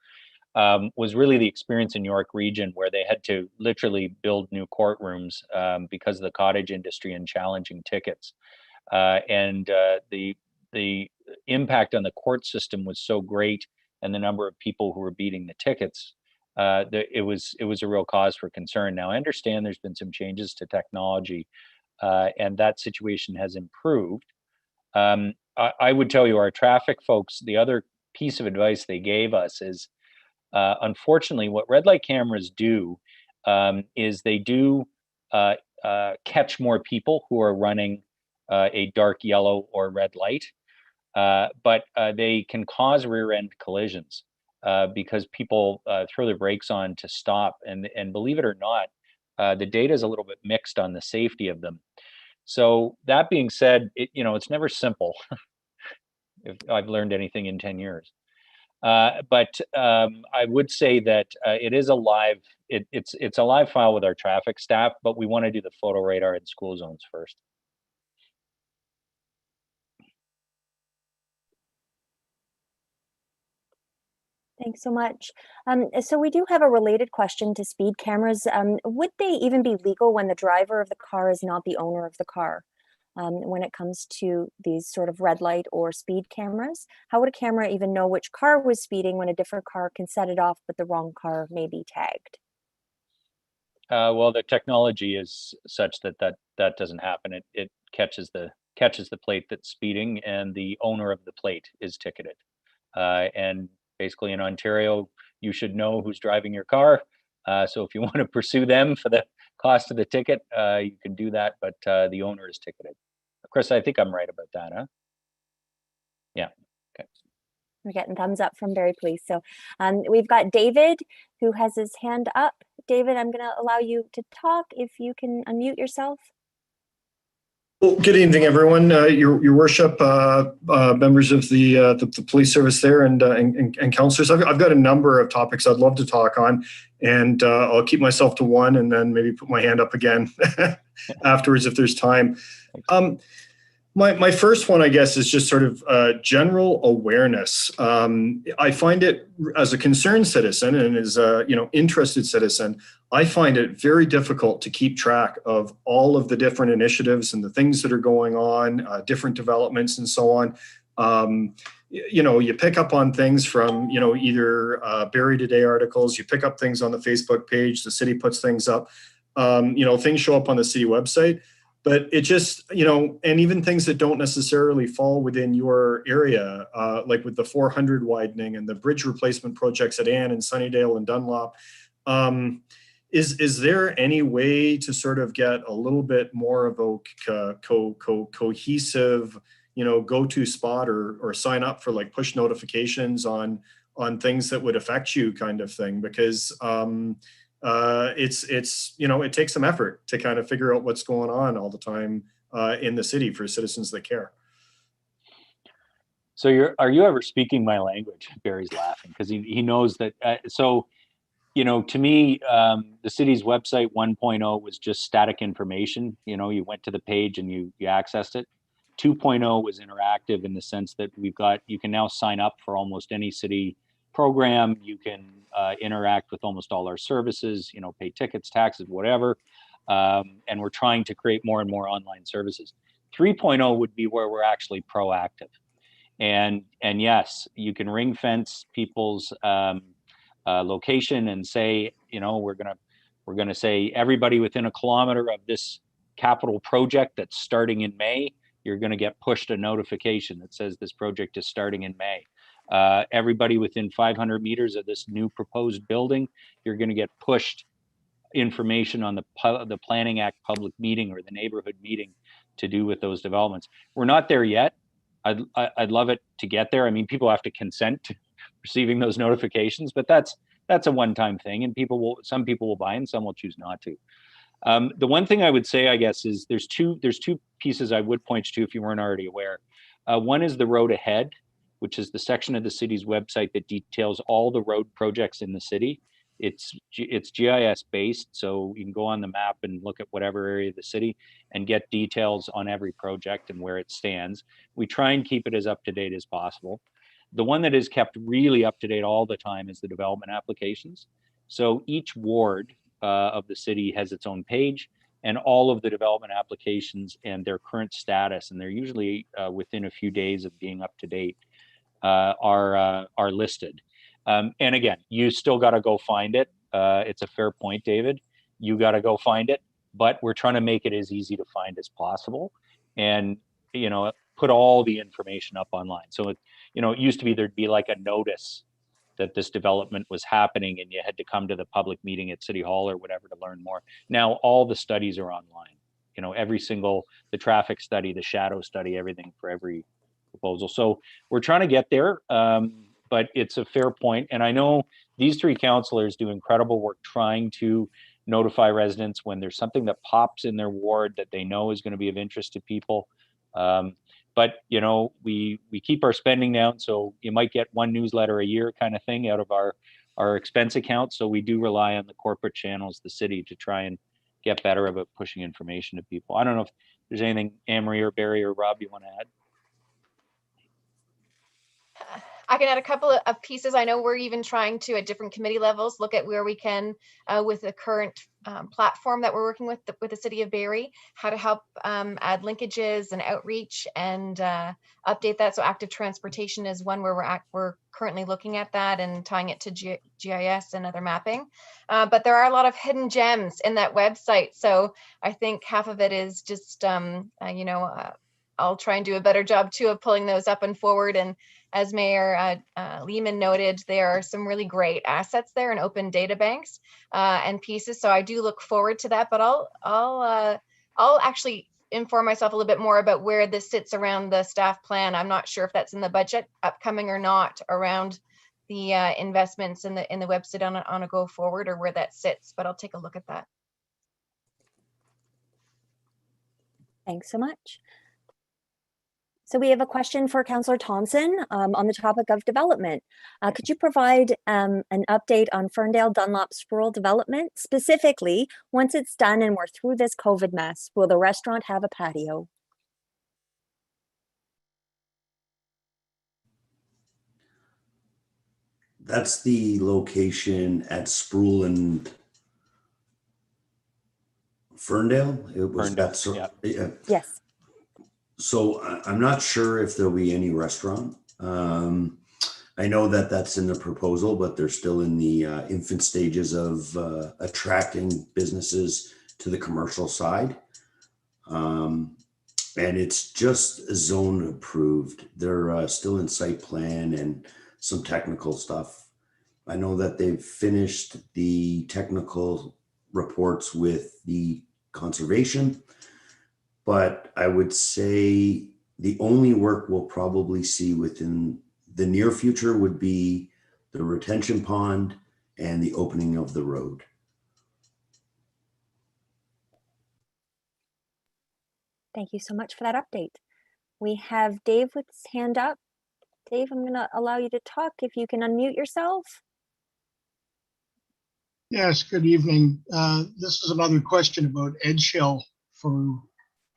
was really the experience in York Region, where they had to literally build new courtrooms because of the cottage industry and challenging tickets. And the impact on the court system was so great, and the number of people who were beating the tickets, it was a real cause for concern. Now, I understand there's been some changes to technology, and that situation has improved. I would tell you, our traffic folks, the other piece of advice they gave us is, unfortunately, what red light cameras do is they do catch more people who are running a dark yellow or red light. But they can cause rear end collisions because people throw their brakes on to stop. And believe it or not, the data is a little bit mixed on the safety of them. So that being said, it's never simple. If I've learned anything in 10 years. But I would say that it is a live, it's a live file with our traffic staff, but we want to do the photo radar in school zones first. Thanks so much. So we do have a related question to speed cameras. Would they even be legal when the driver of the car is not the owner of the car? When it comes to these sort of red light or speed cameras, how would a camera even know which car was speeding when a different car can set it off, but the wrong car may be tagged? Well, the technology is such that doesn't happen. It catches the plate that's speeding, and the owner of the plate is ticketed. And basically in Ontario, you should know who's driving your car. So if you want to pursue them for the cost of the ticket, you can do that, but the owner is ticketed. Chris, I think I'm right about that, huh? Yeah, okay. We're getting thumbs up from Barrie Police. So we've got David who has his hand up. David, I'm going to allow you to talk if you can unmute yourself. Well, good evening, everyone. Your worship, members of the police service there, and councillors. I've got a number of topics I'd love to talk on, and I'll keep myself to one, and then maybe put my hand up again afterwards if there's time. My first one, I guess, is just sort of general awareness. I find it, as a concerned citizen and as a interested citizen, I find it very difficult to keep track of all of the different initiatives and the things that are going on, different developments and so on. You pick up on things from, either Barrie Today articles, you pick up things on the Facebook page, the city puts things up, things show up on the city website. But it just, and even things that don't necessarily fall within your area, like with the 400 widening and the bridge replacement projects at Ann and Sunnydale and Dunlop, is there any way to sort of get a little bit more of a cohesive, go-to spot or sign up for like push notifications on things that would affect you kind of thing? Because it takes some effort to kind of figure out what's going on all the time in the city for citizens that care. So are you ever speaking my language? Barry's laughing because he knows that. To me, the city's website 1.0 was just static information. You went to the page and you accessed it. 2.0 was interactive in the sense that you can now sign up for almost any city program. You can interact with almost all our services, pay tickets, taxes, whatever. And we're trying to create more and more online services. 3.0 would be where we're actually proactive. And yes, you can ring fence people's location and say, we're gonna say everybody within a kilometer of this capital project that's starting in May, you're gonna get pushed a notification that says this project is starting in May. Everybody within 500 meters of this new proposed building, you're going to get pushed information on the Planning Act public meeting or the neighborhood meeting to do with those developments. We're not there yet. I'd love it to get there. I mean, people have to consent to receiving those notifications, but that's a one-time thing, and some people will buy and some will choose not to. The one thing I would say, I guess, is there's two pieces I would point you to if you weren't already aware. One is the road ahead, which is the section of the city's website that details all the road projects in the city. It's GIS based, so you can go on the map and look at whatever area of the city and get details on every project and where it stands. We try and keep it as up to date as possible. The one that is kept really up to date all the time is the development applications. So each ward of the city has its own page, and all of the development applications and their current status, and they're usually within a few days of being up to date, are listed. And again, you still got to go find it. It's a fair point, David. You got to go find it, but we're trying to make it as easy to find as possible, and put all the information up online. So it used to be there'd be like a notice that this development was happening, and you had to come to the public meeting at City Hall or whatever to learn more. Now all the studies are online. The traffic study, the shadow study, everything for every proposal. So we're trying to get there. But it's a fair point. And I know these three councillors do incredible work trying to notify residents when there's something that pops in their ward that they know is going to be of interest to people. But we keep our spending down, so you might get one newsletter a year kind of thing out of our expense account. So we do rely on the corporate channels, the city, to try and get better about pushing information to people. I don't know if there's anything Anne-Marie or Barrie or Rob you want to add. I can add a couple of pieces. I know we're even trying to, at different committee levels, look at where we can, with the current platform that we're working with the city of Barrie, how to help add linkages and outreach and update that. So active transportation is one where we're currently looking at that and tying it to GIS and other mapping. But there are a lot of hidden gems in that website. So I think half of it is just, I'll try and do a better job too of pulling those up and forward. And as Mayor Lehman noted, there are some really great assets there and open data banks and pieces. So I do look forward to that, but I'll actually inform myself a little bit more about where this sits around the staff plan. I'm not sure if that's in the budget upcoming or not, around the investments in the website on a go forward, or where that sits, but I'll take a look at that. Thanks so much. So we have a question for Councillor Thompson on the topic of development. Could you provide an update on Ferndale Dunlop's rural development? Specifically, once it's done and we're through this COVID mess, will the restaurant have a patio? That's the location at Sproul and Ferndale. It was Ferndale, yeah. Yes. So I'm not sure if there'll be any restaurant. I know that that's in the proposal, but they're still in the infant stages of attracting businesses to the commercial side. And it's just zone approved. They're still in site plan and some technical stuff. I know that they've finished the technical reports with the conservation, but I would say the only work we'll probably see within the near future would be the retention pond and the opening of the road. Thank you so much for that update. We have Dave with his hand up. Dave, I'm going to allow you to talk if you can unmute yourself. Yes, good evening. This is another question about Edge Hill for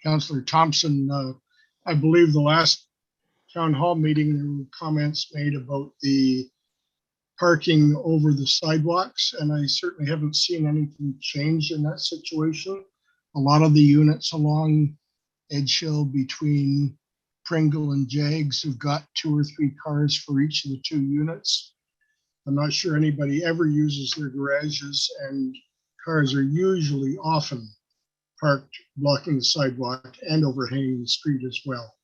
Councillor Thompson. I believe the last town hall meeting, there were comments made about the parking over the sidewalks, and I certainly haven't seen anything change in that situation. A lot of the units along Edge Hill between Pringle and Jags have got 2 or 3 cars for each of the 2 units. I'm not sure anybody ever uses their garages, and cars are usually often parked blocking the sidewalk and overhanging the street as well.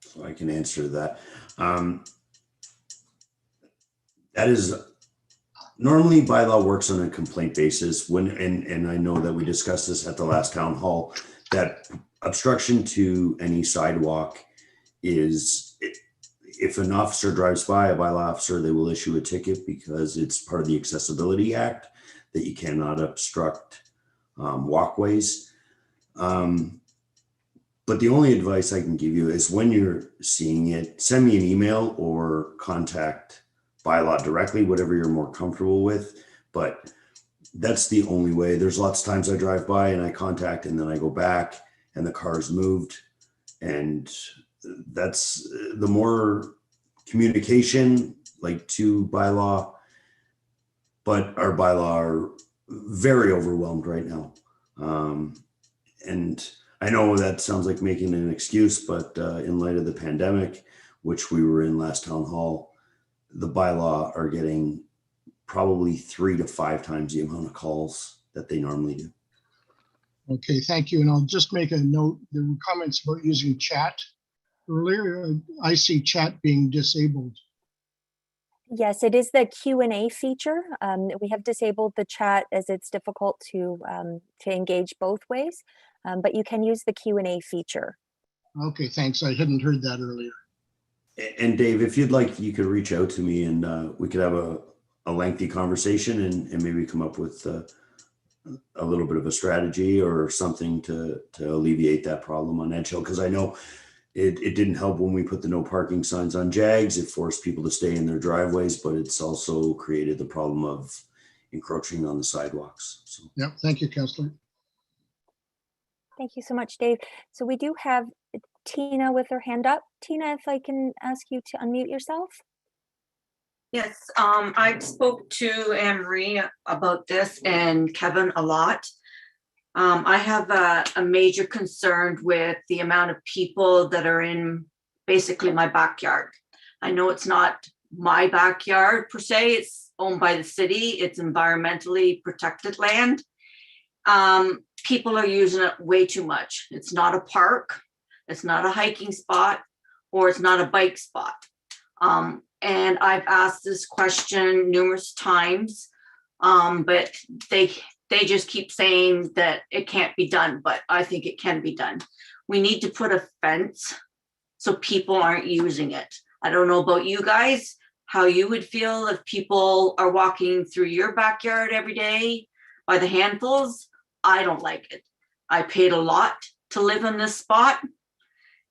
So I can answer that. That is normally bylaw works on a complaint basis and I know that we discussed this at the last town hall, that obstruction to any sidewalk is, if an officer drives by, a bylaw officer, they will issue a ticket because it's part of the Accessibility Act that you cannot obstruct walkways. But the only advice I can give you is when you're seeing it, send me an email or contact bylaw directly, whatever you're more comfortable with. But that's the only way. There's lots of times I drive by and I contact and then I go back and the car's moved. And that's the more communication, like to bylaw, but our bylaw are very overwhelmed right now. And I know that sounds like making an excuse, but in light of the pandemic, which we were in last town hall, the bylaw are getting probably 3 to 5 times the amount of calls that they normally do. Okay, thank you. And I'll just make a note. There were comments about using chat earlier. I see chat being disabled. Yes, it is the Q&A feature. We have disabled the chat as it's difficult to engage both ways, but you can use the Q&A feature. Okay, thanks. I hadn't heard that earlier. And Dave, if you'd like, you could reach out to me and we could have a lengthy conversation and maybe come up with a little bit of a strategy or something to alleviate that problem on Edge Hill. Because I know it didn't help when we put the no parking signs on Jags. It forced people to stay in their driveways, but it's also created the problem of encroaching on the sidewalks. So. Yeah, thank you, Councillor. Thank you so much, Dave. So we do have Tina with her hand up. Tina, if I can ask you to unmute yourself. Yes, I spoke to Anne Marie about this and Kevin a lot. I have a major concern with the amount of people that are in basically my backyard. I know it's not my backyard per se, it's owned by the city, it's environmentally protected land. People are using it way too much. It's not a park, it's not a hiking spot, or it's not a bike spot. And I've asked this question numerous times, but they just keep saying that it can't be done, but I think it can be done. We need to put a fence so people aren't using it. I don't know about you guys, how you would feel if people are walking through your backyard every day by the handfuls. I don't like it. I paid a lot to live in this spot.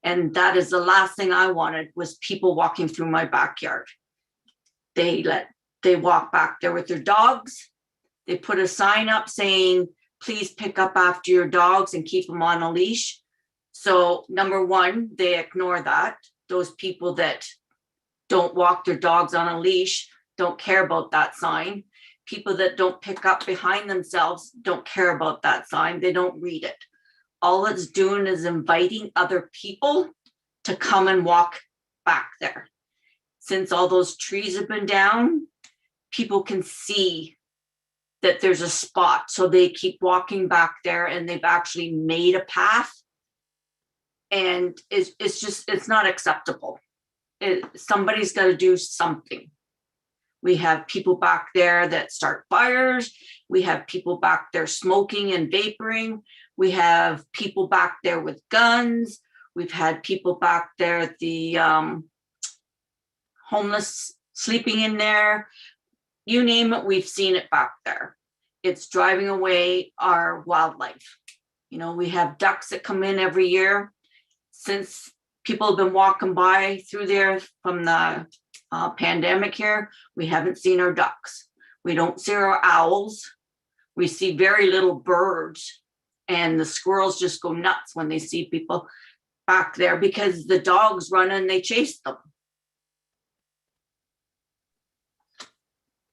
And that is the last thing I wanted was people walking through my backyard. They walk back there with their dogs. They put a sign up saying, please pick up after your dogs and keep them on a leash. So number one, they ignore that. Those people that don't walk their dogs on a leash don't care about that sign. People that don't pick up behind themselves don't care about that sign. They don't read it. All it's doing is inviting other people to come and walk back there. Since all those trees have been down, people can see that there's a spot. So they keep walking back there and they've actually made a path. And it's not acceptable. Somebody's got to do something. We have people back there that start fires. We have people back there smoking and vaporing. We have people back there with guns. We've had people back there at the homeless sleeping in there. You name it, we've seen it back there. It's driving away our wildlife. You know, we have ducks that come in every year. Since people have been walking by through there from the pandemic here, we haven't seen our ducks. We don't see our owls. We see very little birds, and the squirrels just go nuts when they see people back there because the dogs run and they chase them.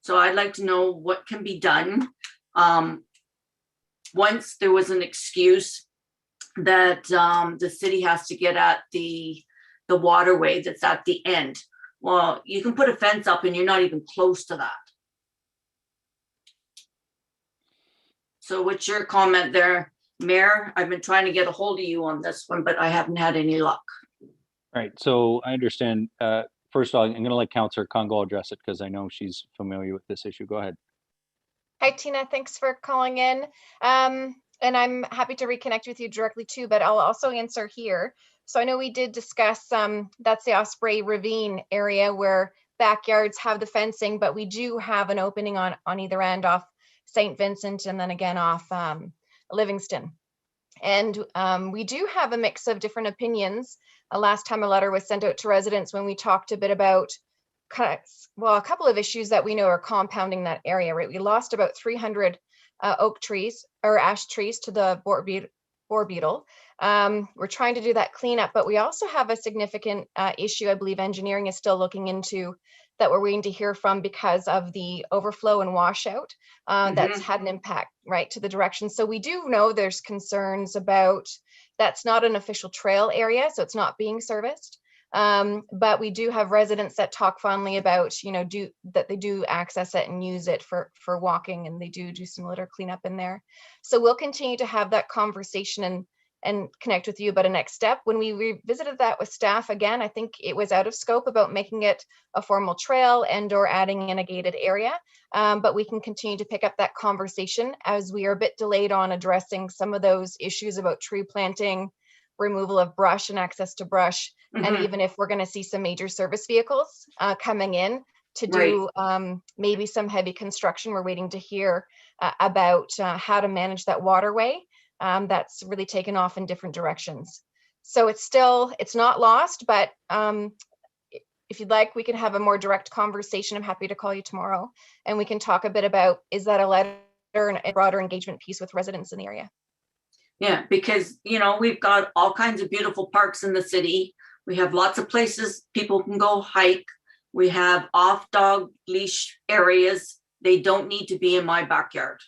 So I'd like to know what can be done. Once there was an excuse that the city has to get at the waterway that's at the end. Well, you can put a fence up and you're not even close to that. So what's your comment there, Mayor? I've been trying to get a hold of you on this one, but I haven't had any luck. All right, so I understand. First of all, I'm going to let Councillor Congo address it because I know she's familiar with this issue. Go ahead. Hi, Tina. Thanks for calling in. And I'm happy to reconnect with you directly too, but I'll also answer here. So I know we did discuss that's the Osprey Ravine area where backyards have the fencing, but we do have an opening on either end off St. Vincent and then again off Livingston. And we do have a mix of different opinions. Last time a letter was sent out to residents when we talked a bit about a couple of issues that we know are compounding that area, right? We lost about 300 oak trees or ash trees to the boar beetle. We're trying to do that cleanup, but we also have a significant issue I believe engineering is still looking into that we're waiting to hear from because of the overflow and washout that's had an impact, right, to the direction. So we do know there's concerns about that's not an official trail area, so it's not being serviced. But we do have residents that talk fondly about, you know, they do access it and use it for walking, and they do some litter cleanup in there. So we'll continue to have that conversation and connect with you about a next step. When we revisited that with staff again, I think it was out of scope about making it a formal trail and or adding in a gated area. But we can continue to pick up that conversation as we are a bit delayed on addressing some of those issues about tree planting, removal of brush and access to brush. And even if we're going to see some major service vehicles coming in to do maybe some heavy construction, we're waiting to hear about how to manage that waterway that's really taken off in different directions. So it's not lost, but if you'd like, we can have a more direct conversation. I'm happy to call you tomorrow and we can talk a bit about, is that a letter and a broader engagement piece with residents in the area? Yeah, because, you know, we've got all kinds of beautiful parks in the city. We have lots of places people can go hike. We have off dog leash areas. They don't need to be in my backyard.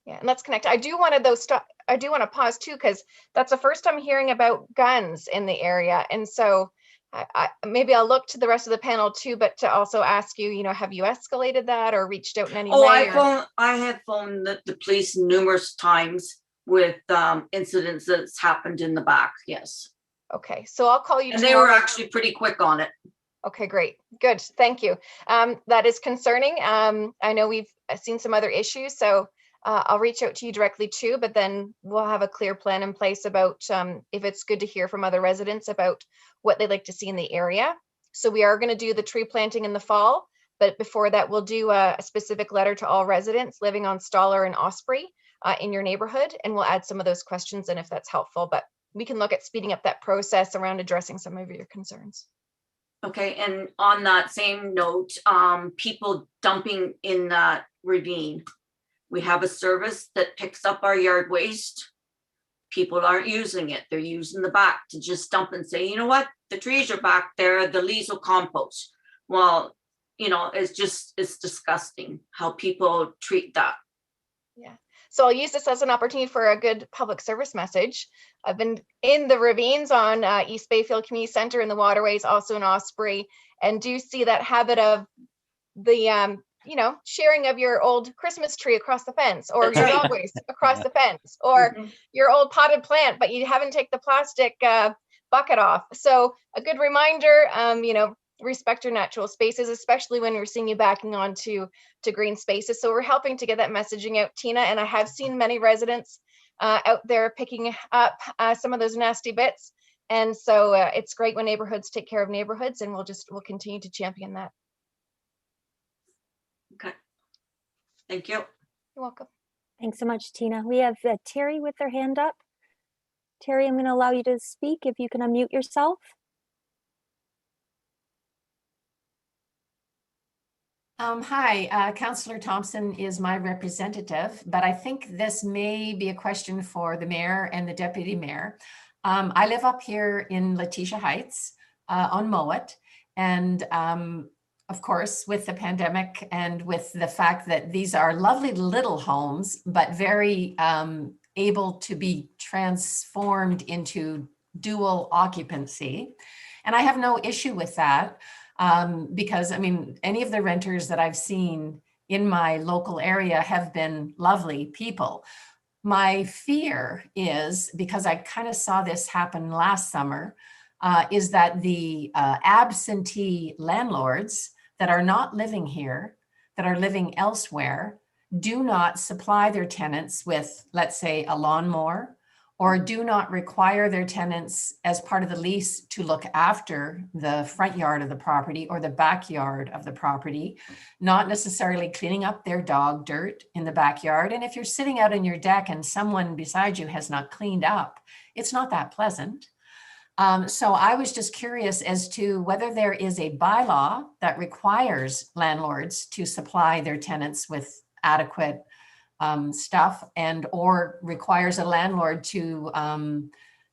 Yeah, and let's connect. I do want to pause too, because that's the first time hearing about guns in the area. And so maybe I'll look to the rest of the panel too, but to also ask you, you know, have you escalated that or reached out in any way? I have phoned the police numerous times with incidents that's happened in the back. Yes. Okay, so I'll call you and tomorrow. They were actually pretty quick on it. Okay, great. Good. Thank you. That is concerning. I know we've seen some other issues, so I'll reach out to you directly too, but then we'll have a clear plan in place about if it's good to hear from other residents about what they'd like to see in the area. So we are going to do the tree planting in the fall, but before that, we'll do a specific letter to all residents living on Stoller and Osprey in your neighborhood, and we'll add some of those questions in if that's helpful, but we can look at speeding up that process around addressing some of your concerns. Okay, and on that same note, people dumping in that ravine. We have a service that picks up our yard waste. People aren't using it. They're using the back to just dump and say, you know what, the trees are back there, the leaves will compost. Well, you know, it's disgusting how people treat that. Yeah. So I'll use this as an opportunity for a good public service message. I've been in the ravines on East Bayfield Community Center in the waterways, also in Osprey, and do see that habit of the, you know, sharing of your old Christmas tree across the fence, or your dog waste across the fence, or your old potted plant, but you haven't taken the plastic bucket off. So a good reminder, you know, respect your natural spaces, especially when we're seeing you backing onto green spaces. So we're helping to get that messaging out, Tina, and I have seen many residents out there picking up some of those nasty bits. And so it's great when neighborhoods take care of neighborhoods, and we'll continue to champion that. Okay. Thank you. You're welcome. Thanks so much, Tina. We have Terry with their hand up. Terry, I'm going to allow you to speak if you can unmute yourself. Hi, Councillor Thompson is my representative, but I think this may be a question for the mayor and the deputy mayor. I live up here in Letitia Heights on Mowat, and of course, with the pandemic and with the fact that these are lovely little homes, but very able to be transformed into dual occupancy. And I have no issue with that. Because I mean, any of the renters that I've seen in my local area have been lovely people. My fear is, because I kind of saw this happen last summer, is that the absentee landlords that are not living here, that are living elsewhere, do not supply their tenants with, let's say, a lawnmower, or do not require their tenants as part of the lease to look after the front yard of the property or the backyard of the property, not necessarily cleaning up their dog dirt in the backyard. And if you're sitting out on your deck and someone beside you has not cleaned up, it's not that pleasant. So I was just curious as to whether there is a bylaw that requires landlords to supply their tenants with adequate stuff, and or requires a landlord to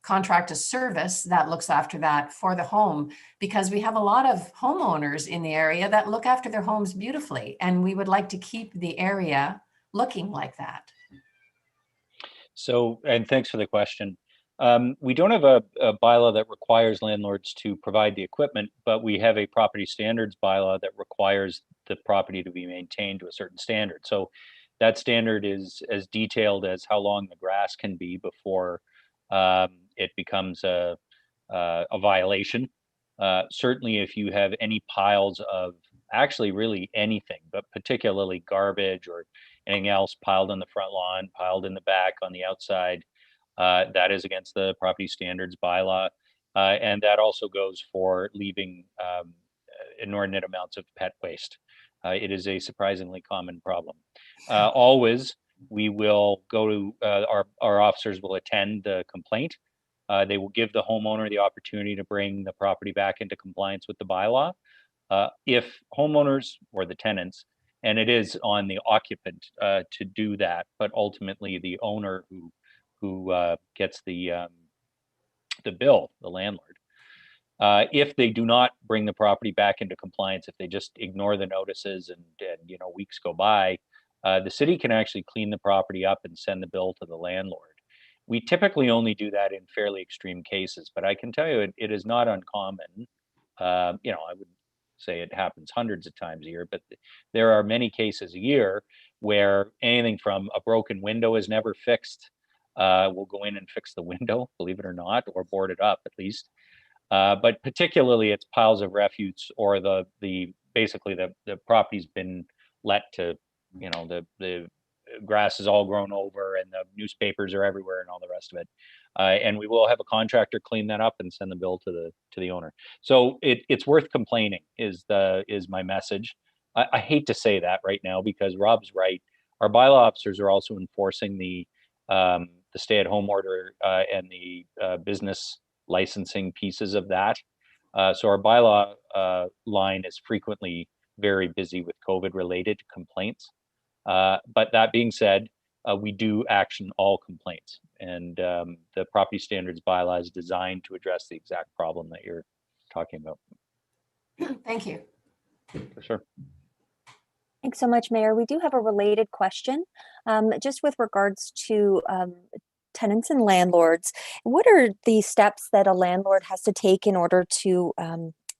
contract a service that looks after that for the home, because we have a lot of homeowners in the area that look after their homes beautifully, and we would like to keep the area looking like that. So, and thanks for the question. We don't have a bylaw that requires landlords to provide the equipment, but we have a property standards bylaw that requires the property to be maintained to a certain standard. So that standard is as detailed as how long the grass can be before it becomes a violation. Certainly, if you have any piles of actually really anything, but particularly garbage or anything else piled on the front lawn, piled in the back, on the outside, that is against the property standards bylaw. And that also goes for leaving inordinate amounts of pet waste. It is a surprisingly common problem. Always, we will go to, our officers will attend the complaint. They will give the homeowner the opportunity to bring the property back into compliance with the bylaw. If homeowners or the tenants, and it is on the occupant to do that, but ultimately the owner who gets the bill, the landlord. If they do not bring the property back into compliance, if they just ignore the notices and you know, weeks go by, the city can actually clean the property up and send the bill to the landlord. We typically only do that in fairly extreme cases, but I can tell you it is not uncommon. You know, I would say it happens hundreds of times a year, but there are many cases a year where anything from a broken window is never fixed. We'll go in and fix the window, believe it or not, or board it up at least. But particularly it's piles of refuse, or basically the property's been let to, you know, the grass is all grown over and the newspapers are everywhere and all the rest of it. And we will have a contractor clean that up and send the bill to the owner. So it's worth complaining is my message. I hate to say that right now because Rob's right. Our bylaw officers are also enforcing the stay-at-home order and the business licensing pieces of that. So our bylaw line is frequently very busy with COVID-related complaints. But that being said, we do action all complaints, and the property standards bylaw is designed to address the exact problem that you're talking about. Thank you. For sure. Thanks so much, Mayor. We do have a related question, just with regards to tenants and landlords. What are the steps that a landlord has to take in order to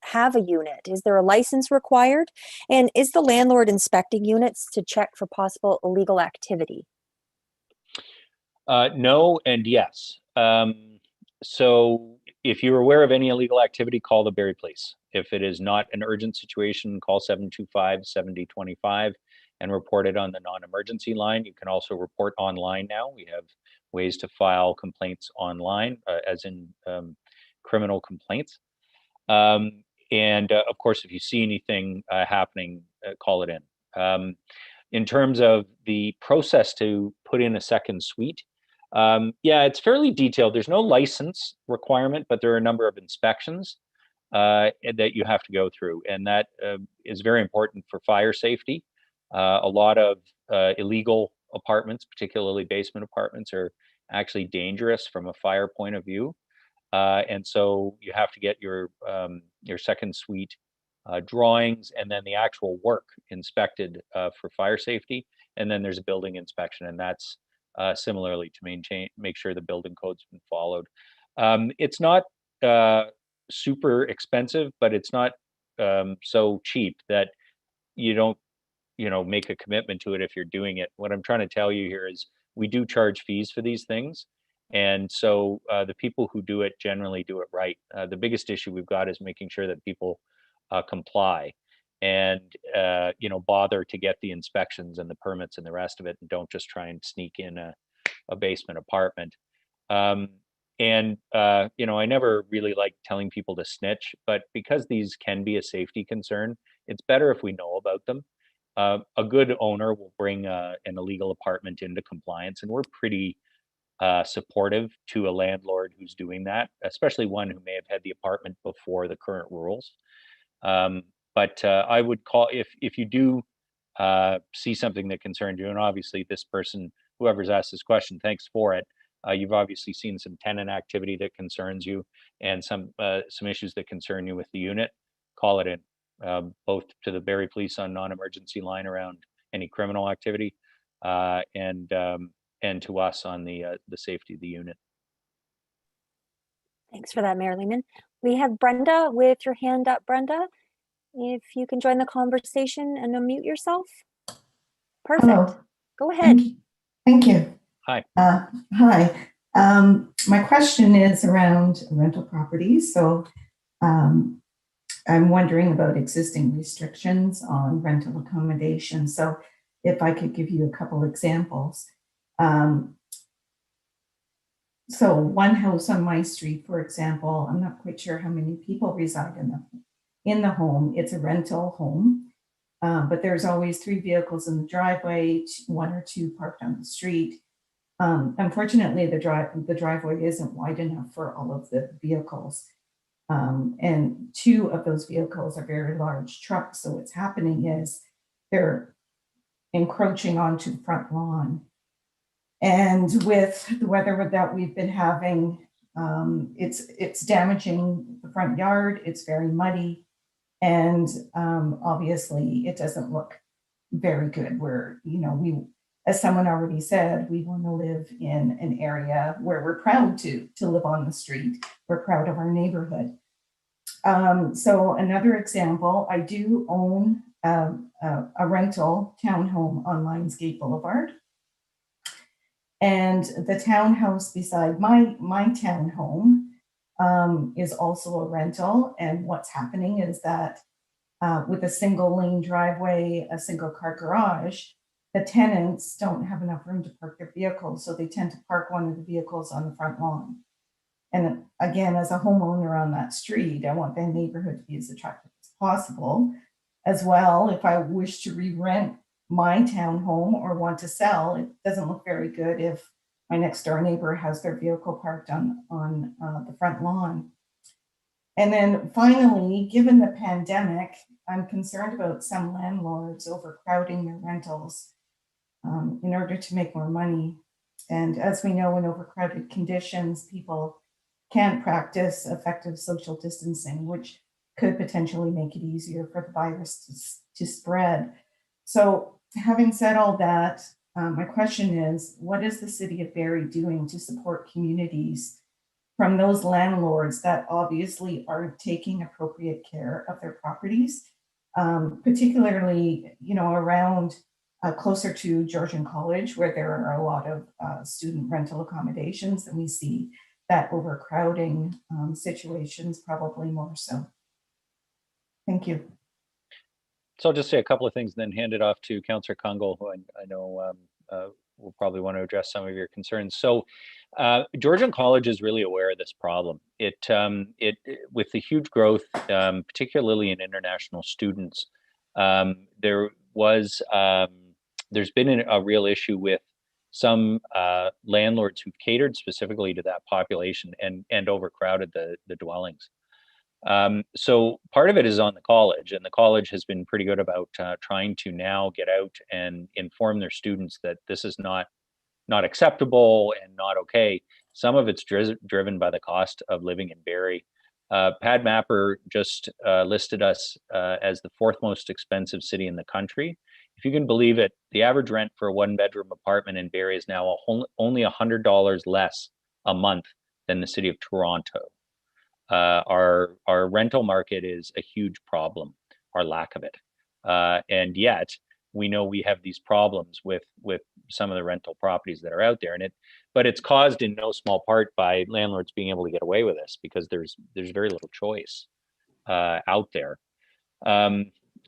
have a unit? Is there a license required? And is the landlord inspecting units to check for possible illegal activity? No and yes. So if you're aware of any illegal activity, call the Barrie Police. If it is not an urgent situation, call 725-7025 and report it on the non-emergency line. You can also report online now. We have ways to file complaints online, as in criminal complaints. And of course, if you see anything happening, call it in. In terms of the process to put in a second suite, yeah, it's fairly detailed. There's no license requirement, but there are a number of inspections that you have to go through. And that is very important for fire safety. A lot of illegal apartments, particularly basement apartments, are actually dangerous from a fire point of view. And so you have to get your second suite drawings and then the actual work inspected for fire safety. And then there's a building inspection, and that's similarly to make sure the building code's been followed. It's not super expensive, but it's not so cheap that you don't, you know, make a commitment to it if you're doing it. What I'm trying to tell you here is we do charge fees for these things. And so the people who do it generally do it right. The biggest issue we've got is making sure that people comply. and bother to get the inspections and the permits and the rest of it, and don't just try and sneak in a basement apartment. I never really like telling people to snitch, but because these can be a safety concern, it's better if we know about them. A good owner will bring an illegal apartment into compliance, and we're pretty supportive to a landlord who's doing that, especially one who may have had the apartment before the current rules. But I would call, if you do see something that concerns you, and obviously this person, whoever's asked this question, thanks for it. You've obviously seen some tenant activity that concerns you, and some issues that concern you with the unit. Call it in, both to the Barrie Police on non-emergency line around any criminal activity, and to us on the safety of the unit. Thanks for that, Mayor Lehman. We have Brenda with your hand up. Brenda, if you can join the conversation and unmute yourself. Perfect. Hello. Go ahead. Thank you. Hi. Hi. My question is around rental properties. So I'm wondering about existing restrictions on rental accommodation. So if I could give you a couple examples. So one house on my street, for example, I'm not quite sure how many people reside in the home. It's a rental home, but there's always 3 vehicles in the driveway, 1 or 2 parked on the street. Unfortunately, the driveway isn't wide enough for all of the vehicles. And 2 of those vehicles are very large trucks. So what's happening is they're encroaching onto the front lawn. And with the weather that we've been having, it's damaging the front yard. It's very muddy. And obviously it doesn't look very good. As someone already said, we want to live in an area where we're proud to live on the street. We're proud of our neighborhood. So another example, I do own a rental townhome on Lionsgate Boulevard. And the townhouse beside my townhome is also a rental. And what's happening is that with a single lane driveway, a single car garage, the tenants don't have enough room to park their vehicles. So they tend to park one of the vehicles on the front lawn. And again, as a homeowner on that street, I want the neighborhood to be as attractive as possible. As well, if I wish to re-rent my townhome or want to sell, it doesn't look very good if my next door neighbor has their vehicle parked on the front lawn. And then finally, given the pandemic, I'm concerned about some landlords overcrowding their rentals in order to make more money. And as we know, in overcrowded conditions, people can't practice effective social distancing, which could potentially make it easier for the virus to spread. So having said all that, my question is, what is the city of Barrie doing to support communities from those landlords that obviously aren't taking appropriate care of their properties, particularly, around closer to Georgian College, where there are a lot of student rental accommodations, and we see that overcrowding situations probably more so. Thank you. So I'll just say a couple of things, and then hand it off to Councillor Kungl, who I know will probably want to address some of your concerns. So Georgian College is really aware of this problem. It with the huge growth, particularly in international students, there's been a real issue with some landlords who've catered specifically to that population and overcrowded the dwellings. So part of it is on the college, and the college has been pretty good about trying to now get out and inform their students that this is not acceptable and not okay. Some of it's driven by the cost of living in Barrie. Pad Mapper just listed us as the 4th most expensive city in the country. If you can believe it, the average rent for a 1-bedroom apartment in Barrie is now only $100 less a month than the city of Toronto. Our rental market is a huge problem, our lack of it. And yet we know we have these problems with some of the rental properties that are out there, but it's caused in no small part by landlords being able to get away with this because there's very little choice out there.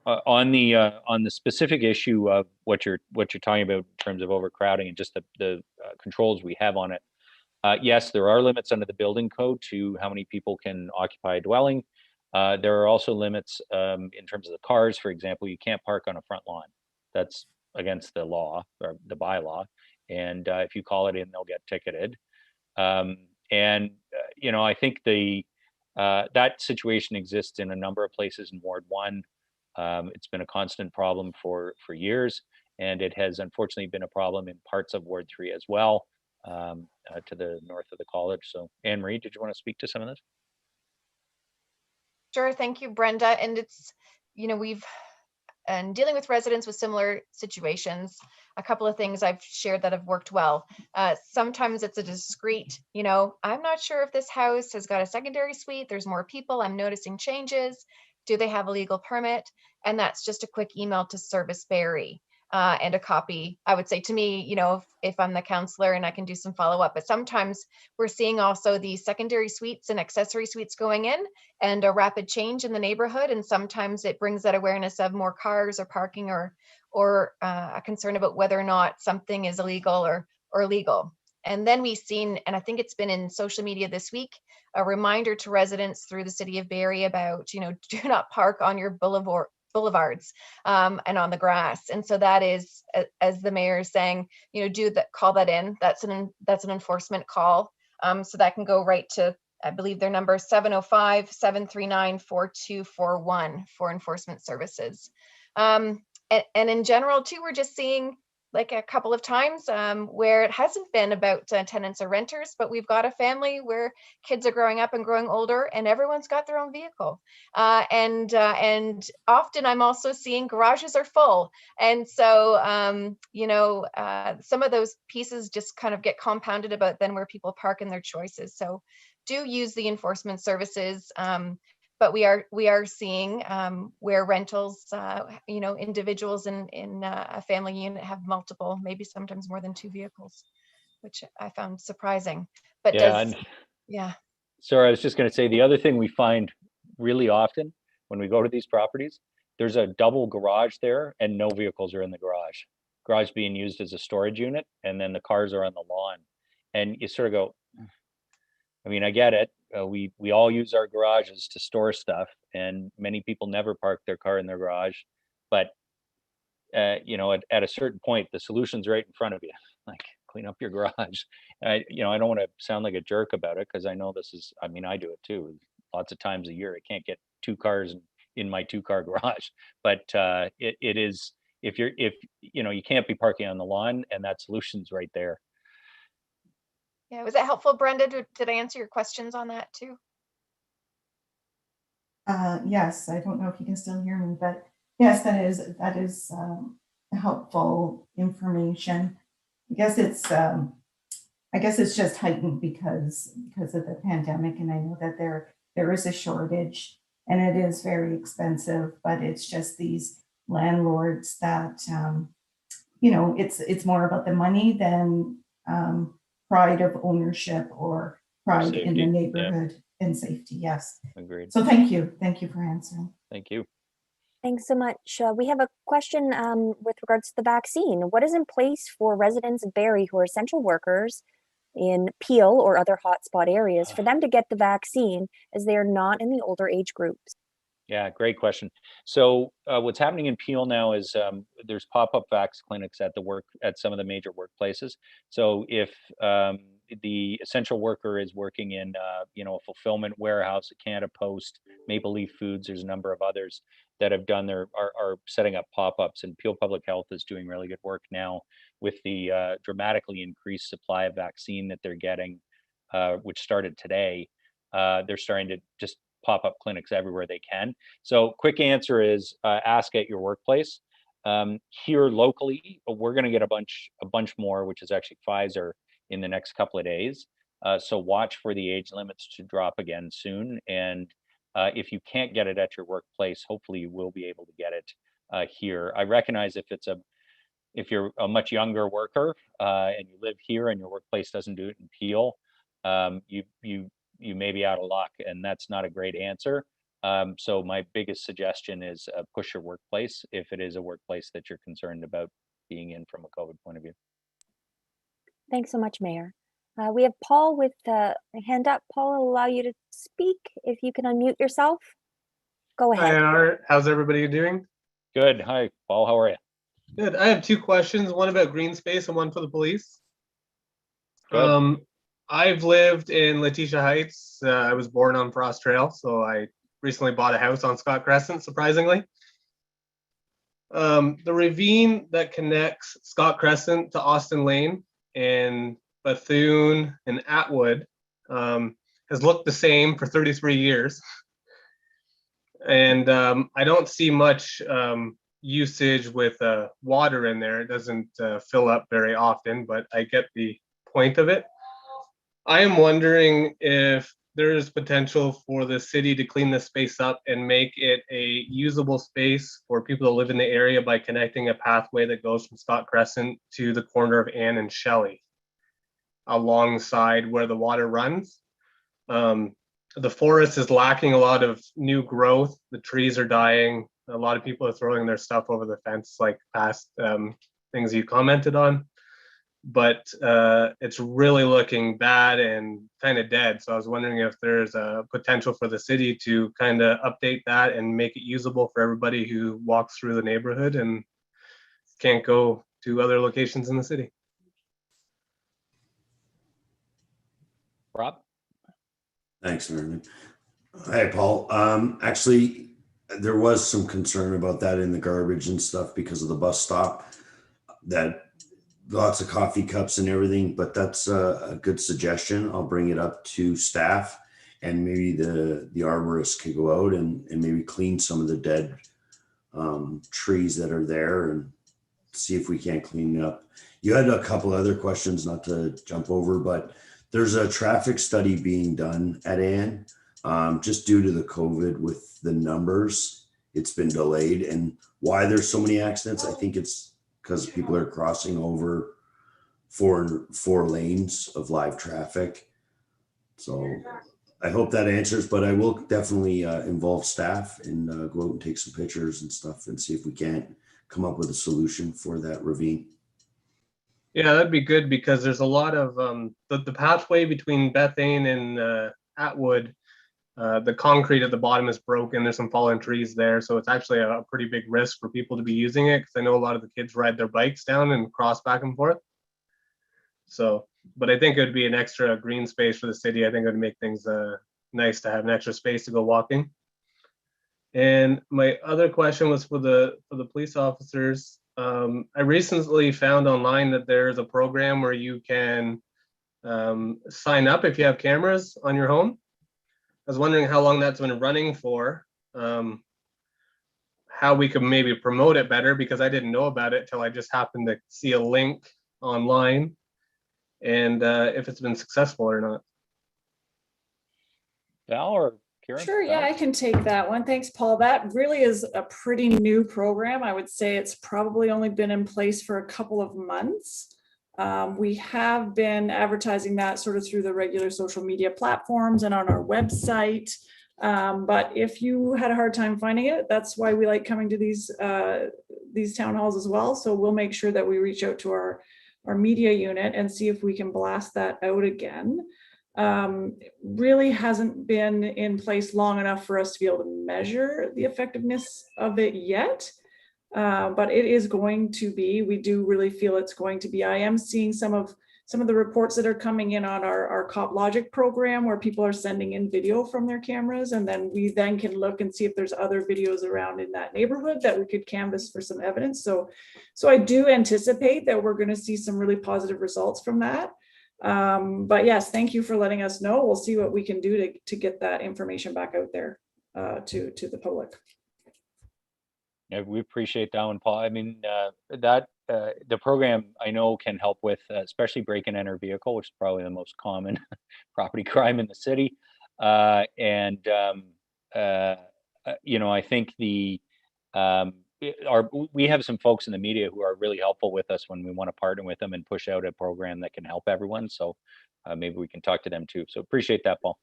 On the specific issue of what you're talking about in terms of overcrowding and just the controls we have on it, yes, there are limits under the building code to how many people can occupy a dwelling. There are also limits in terms of the cars. For example, you can't park on a front lawn. That's against the law or the bylaw. And if you call it in, they'll get ticketed. You know, I think that situation exists in a number of places in Ward 1. It's been a constant problem for years, and it has unfortunately been a problem in parts of Ward 3 as well, to the north of the college. So Anne Marie, did you want to speak to some of this? Sure, thank you, Brenda. And it's, you know, and dealing with residents with similar situations, a couple of things I've shared that have worked well. Sometimes it's a discreet, you know, I'm not sure if this house has got a secondary suite, there's more people, I'm noticing changes. Do they have a legal permit? And that's just a quick email to Service Barrie. And a copy, I would say to me, you know, if I'm the counselor and I can do some follow-up, but sometimes we're seeing also the secondary suites and accessory suites going in and a rapid change in the neighborhood. And sometimes it brings that awareness of more cars or parking or a concern about whether or not something is illegal or legal. And then we've seen, and I think it's been in social media this week, a reminder to residents through the city of Barrie about, you know, do not park on your boulevards and on the grass. And so that is, as the mayor is saying, you know, do that, call that in. That's an enforcement call. So that can go right to, I believe their number 705-739-4241 for enforcement services. And in general too, we're just seeing like a couple of times where it hasn't been about tenants or renters, but we've got a family where kids are growing up and growing older and everyone's got their own vehicle. And often I'm also seeing garages are full. And so, you know, some of those pieces just kind of get compounded about then where people park and their choices. So do use the enforcement services. But we are seeing where rentals, you know, individuals in a family unit have multiple, maybe sometimes more than 2 vehicles, which I found surprising. But yeah. Sorry, I was just going to say the other thing we find really often when we go to these properties, there's a double garage there and no vehicles are in the garage. Garage being used as a storage unit, and then the cars are on the lawn. And you sort of go, I mean, I get it. We all use our garages to store stuff, and many people never park their car in their garage. But you know, at a certain point, the solution's right in front of you. Like, clean up your garage. You know, I don't want to sound like a jerk about it because I know this is. I mean, I do it too. Lots of times a year, I can't get 2 cars in my 2-car garage. But it is, if you know, you can't be parking on the lawn, and that solution's right there. Yeah, was that helpful, Brenda? Did I answer your questions on that too? Yes, I don't know if you can still hear me, but yes, that is helpful information. I guess it's just heightened because of the pandemic, and I know that there is a shortage, and it is very expensive. But it's just these landlords that you know, it's more about the money than pride of ownership or pride in the neighborhood and safety. Yes. Agreed. So thank you for answering. Thank you. Thanks so much. We have a question with regards to the vaccine. What is in place for residents of Barrie who are essential workers in Peel or other hotspot areas for them to get the vaccine, as they are not in the older age groups? Yeah, great question. So what's happening in Peel now is there's pop-up vax clinics at some of the major workplaces. So if the essential worker is working in you know, a fulfillment warehouse, a Canada Post, Maple Leaf Foods, there's a number of others that have done are setting up pop-ups, and Peel Public Health is doing really good work now with the dramatically increased supply of vaccine that they're getting, which started today. They're starting to just pop up clinics everywhere they can. So quick answer is ask at your workplace. Here locally, we're going to get a bunch more, which is actually Pfizer, in the next couple of days. So watch for the age limits to drop again soon. And if you can't get it at your workplace, hopefully you will be able to get it here. I recognize if you're a much younger worker and you live here and your workplace doesn't do it in Peel, you may be out of luck, and that's not a great answer. So my biggest suggestion is push your workplace if it is a workplace that you're concerned about being in from a COVID point of view. Thanks so much, Mayor. We have Paul with a hand up. Paul, I'll allow you to speak. If you can unmute yourself, go ahead. Hi, Art. How's everybody doing? Good. Hi, Paul. How are you? Good. I have two questions, one about green space and one for the police. Good. I've lived in Letitia Heights. I was born on Frost Trail, so I recently bought a house on Scott Crescent, surprisingly. The ravine that connects Scott Crescent to Austin Lane and Bethune and Atwood has looked the same for 33 years. And I don't see much usage with water in there. It doesn't fill up very often, but I get the point of it. I am wondering if there is potential for the city to clean this space up and make it a usable space for people to live in the area by connecting a pathway that goes from Scott Crescent to the corner of Ann and Shelley alongside where the water runs. The forest is lacking a lot of new growth. The trees are dying. A lot of people are throwing their stuff over the fence, like past things you commented on. But it's really looking bad and kind of dead. So I was wondering if there's a potential for the city to kind of update that and make it usable for everybody who walks through the neighborhood and can't go to other locations in the city. Rob? Thanks, Marilyn. Hi, Paul. Actually, there was some concern about that in the garbage and stuff because of the bus stop, that lots of coffee cups and everything, but that's a good suggestion. I'll bring it up to staff, and maybe the arborist could go out and maybe clean some of the dead trees that are there and see if we can't clean it up. You had a couple other questions, not to jump over, but there's a traffic study being done at Ann. Just due to the COVID with the numbers, it's been delayed. And why there's so many accidents, I think it's because people are crossing over four lanes of live traffic. So I hope that answers, but I will definitely involve staff and go out and take some pictures and stuff and see if we can't come up with a solution for that ravine. Yeah, that'd be good because there's a lot of the pathway between Bethane and Atwood. The concrete at the bottom is broken. There's some fallen trees there. So it's actually a pretty big risk for people to be using it because I know a lot of the kids ride their bikes down and cross back and forth. So, but I think it would be an extra green space for the city. I think it would make things nice to have an extra space to go walking. And my other question was for the police officers. I recently found online that there's a program where you can sign up if you have cameras on your home. I was wondering how long that's been running for, how we could maybe promote it better, because I didn't know about it till I just happened to see a link online, and if it's been successful or not. Val or Karen? Sure, yeah, I can take that one. Thanks, Paul. That really is a pretty new program. I would say it's probably only been in place for a couple of months. We have been advertising that sort of through the regular social media platforms and on our website. But if you had a hard time finding it, that's why we like coming to these town halls as well. So we'll make sure that we reach out to our media unit and see if we can blast that out again. Really hasn't been in place long enough for us to be able to measure the effectiveness of it yet. But it is going to be, we do really feel it's going to be. I am seeing some of the reports that are coming in on our Cop Logic program where people are sending in video from their cameras, and then we then can look and see if there's other videos around in that neighborhood that we could canvass for some evidence. So I do anticipate that we're going to see some really positive results from that. But yes, thank you for letting us know. We'll see what we can do to get that information back out there to the public. Yeah, we appreciate that one, Paul. I mean, the program I know can help with, especially break and enter vehicle, which is probably the most common property crime in the city. You know, I think we have some folks in the media who are really helpful with us when we want to partner with them and push out a program that can help everyone. So maybe we can talk to them too. So appreciate that, Paul.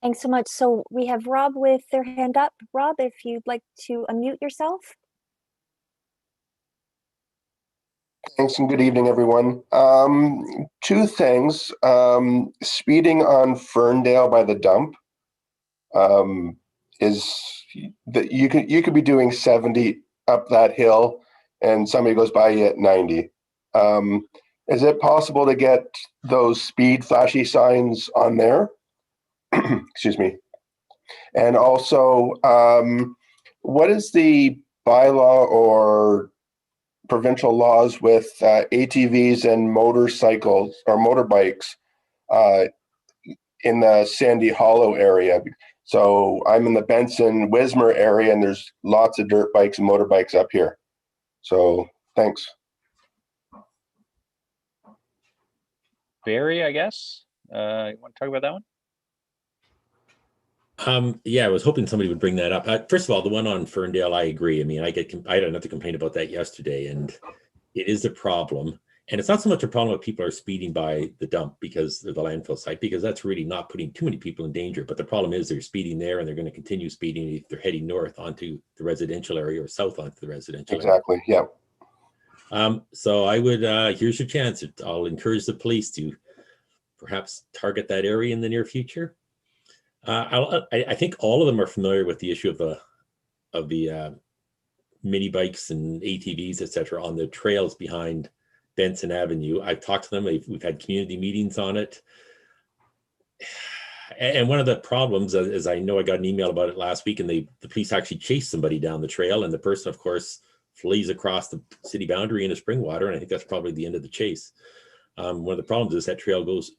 Thanks so much. So we have Rob with their hand up. Rob, if you'd like to unmute yourself. Thanks and good evening, everyone. Two things. Speeding on Ferndale by the dump is that you could be doing 70 up that hill and somebody goes by you at 90. Is it possible to get those speed flashy signs on there? Excuse me. And also, what is the bylaw or provincial laws with ATVs and motorcycles or motorbikes in the Sandy Hollow area? So I'm in the Benson Wismer area and there's lots of dirt bikes and motorbikes up here. So thanks. Barrie, I guess. You want to talk about that one? Yeah, I was hoping somebody would bring that up. First of all, the one on Ferndale, I agree. I mean, I had another complaint about that yesterday, and it is a problem. And it's not so much a problem if people are speeding by the dump because they're the landfill site, because that's really not putting too many people in danger. But the problem is they're speeding there and they're going to continue speeding if they're heading north onto the residential area or south onto the residential area. Exactly, yeah. So I would, here's your chance. I'll encourage the police to perhaps target that area in the near future. I think all of them are familiar with the issue of the mini bikes and ATVs, etc., on the trails behind Benson Avenue. I've talked to them. We've had community meetings on it. And one of the problems, as I know, I got an email about it last week, and the police actually chased somebody down the trail, and the person, of course, flees across the city boundary into Springwater, and I think that's probably the end of the chase. One of the problems is that trail goes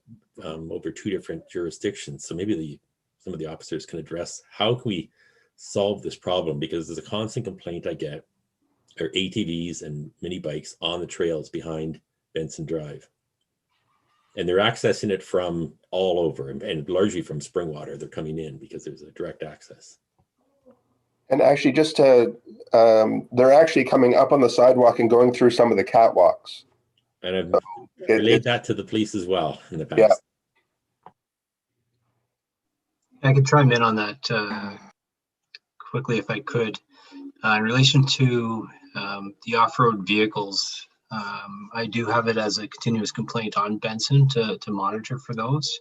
over 2 different jurisdictions, so maybe some of the officers can address how can we solve this problem, because there's a constant complaint I get are ATVs and mini bikes on the trails behind Benson Drive. And they're accessing it from all over and largely from Springwater. They're coming in because there's a direct access. And actually just to, they're actually coming up on the sidewalk and going through some of the catwalks. And I've relayed that to the police as well in the past. Yeah. I could chime in on that quickly if I could. In relation to the off-road vehicles, I do have it as a continuous complaint on Benson to monitor for those.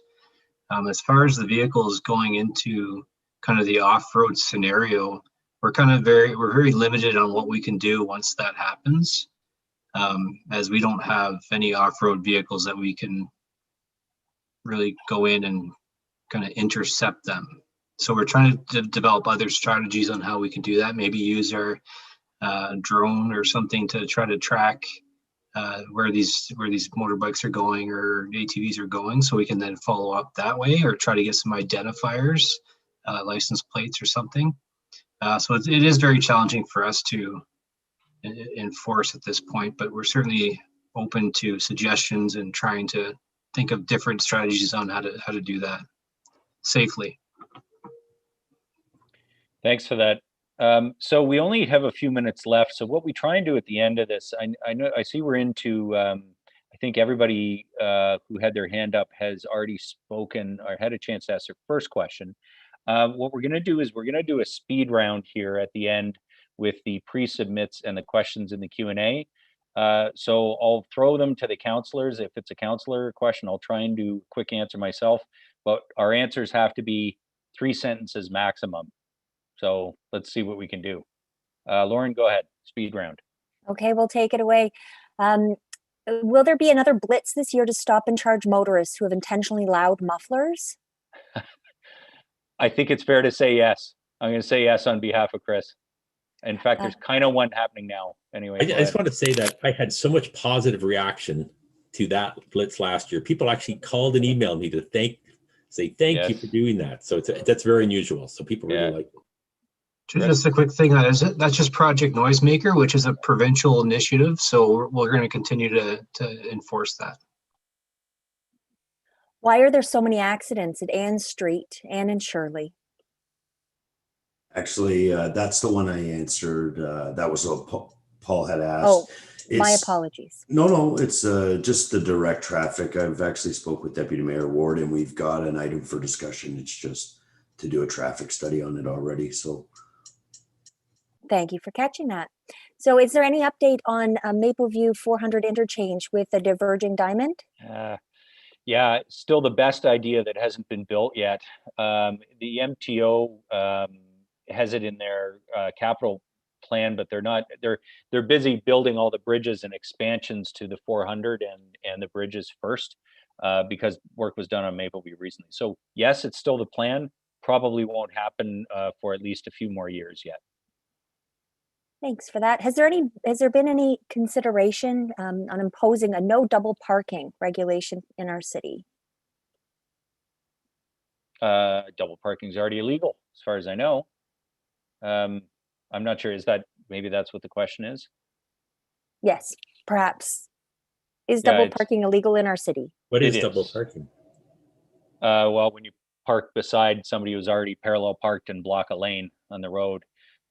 As far as the vehicles going into kind of the off-road scenario, we're very limited on what we can do once that happens, as we don't have any off-road vehicles that we can really go in and kind of intercept them. So we're trying to develop other strategies on how we can do that. Maybe use our drone or something to try to track where these motorbikes are going or ATVs are going, so we can then follow up that way, or try to get some identifiers, license plates or something. So it is very challenging for us to enforce at this point, but we're certainly open to suggestions and trying to think of different strategies on how to do that safely. Thanks for that. So we only have a few minutes left. So what we try and do at the end of this, I see we're into, I think everybody who had their hand up has already spoken or had a chance to ask their first question. What we're going to do is we're going to do a speed round here at the end with the pre-submits and the questions in the Q&A. So I'll throw them to the counselors. If it's a counselor question, I'll try and do a quick answer myself, but our answers have to be 3 sentences maximum. So let's see what we can do. Lauren, go ahead, speed round. Okay, we'll take it away. Will there be another blitz this year to stop and charge motorists who have intentionally loud mufflers? I think it's fair to say yes. I'm going to say yes on behalf of Chris. In fact, there's kind of one happening now. Anyway, I just want to say that I had so much positive reaction to that blitz last year. People actually called and emailed me to say thank you for doing that. So that's very unusual. So people really like it. Just a quick thing, that's just Project Noisemaker, which is a provincial initiative. So we're going to continue to enforce that. Why are there so many accidents at Ann Street and in Shirley? Actually, that's the one I answered. That was what Paul had asked. Oh, my apologies. No, it's just the direct traffic. I've actually spoke with Deputy Mayor Ward, and we've got an item for discussion. It's just do a traffic study on it already. So Thank you for catching that. So is there any update on Mapleview 400 interchange with the diverging diamond? Yeah, still the best idea that hasn't been built yet. The MTO has it in their capital plan, but they're busy building all the bridges and expansions to the 400 and the bridges first, because work was done on Mapleview recently. So yes, it's still the plan. Probably won't happen for at least a few more years yet. Thanks for that. Has there been any consideration on imposing a no double parking regulation in our city? Double parking is already illegal, as far as I know. I'm not sure. Maybe that's what the question is? Yes, perhaps. Is Yeah, double parking illegal in our city? What is double parking? Well, when you park beside somebody who's already parallel parked and block a lane on the road.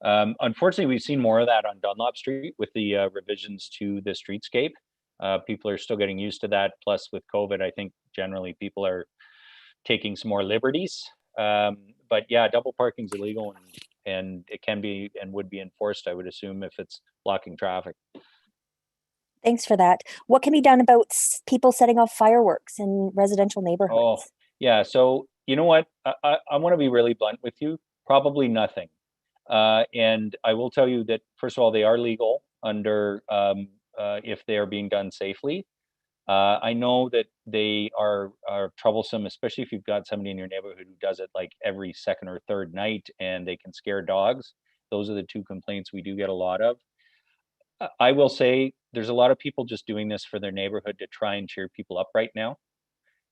Unfortunately, we've seen more of that on Dunlop Street with the revisions to the streetscape. People are still getting used to that. Plus, with COVID, I think generally people are taking some more liberties. But yeah, double parking is illegal, and it can be and would be enforced, I would assume, if it's blocking traffic. Thanks for that. What can be done about people setting off fireworks in residential neighborhoods? Oh, yeah. So you know what? I want to be really blunt with you. Probably nothing. And I will tell you that, first of all, they are legal under if they are being done safely. I know that they are troublesome, especially if you've got somebody in your neighborhood who does it like every second or third night, and they can scare dogs. Those are the two complaints we do get a lot of. I will say there's a lot of people just doing this for their neighborhood to try and cheer people up right now.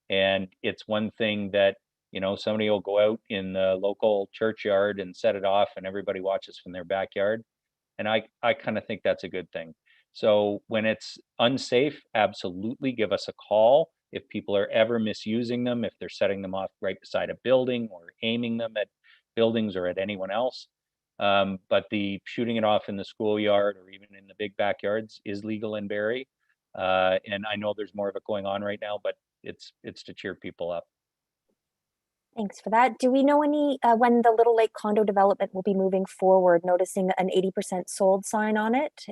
And it's one thing that, somebody will go out in the local churchyard and set it off and everybody watches from their backyard. And I kind of think that's a good thing. So when it's unsafe, absolutely give us a call. If people are ever misusing them, if they're setting them off right beside a building or aiming them at buildings or at anyone else. But the shooting it off in the schoolyard or even in the big backyards is legal in Barrie. And I know there's more of it going on right now, but it's to cheer people up. Thanks for that. Do we know when the Little Lake condo development will be moving forward, noticing an 80% sold sign on it?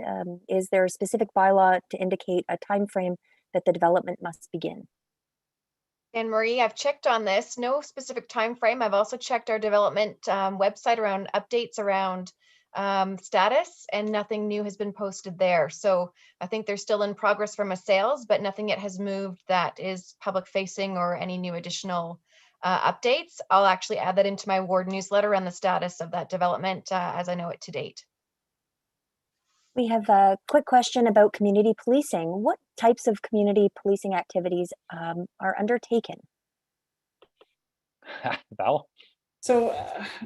Is there a specific bylaw to indicate a time frame that the development must begin? And Marie, I've checked on this, no specific time frame. I've also checked our development website around updates around status, and nothing new has been posted there. So I think they're still in progress from a sales, but nothing yet has moved that is public facing or any new additional updates. I'll actually add that into my ward newsletter on the status of that development as I know it to date. We have a quick question about community policing. What types of community policing activities are undertaken? Val? So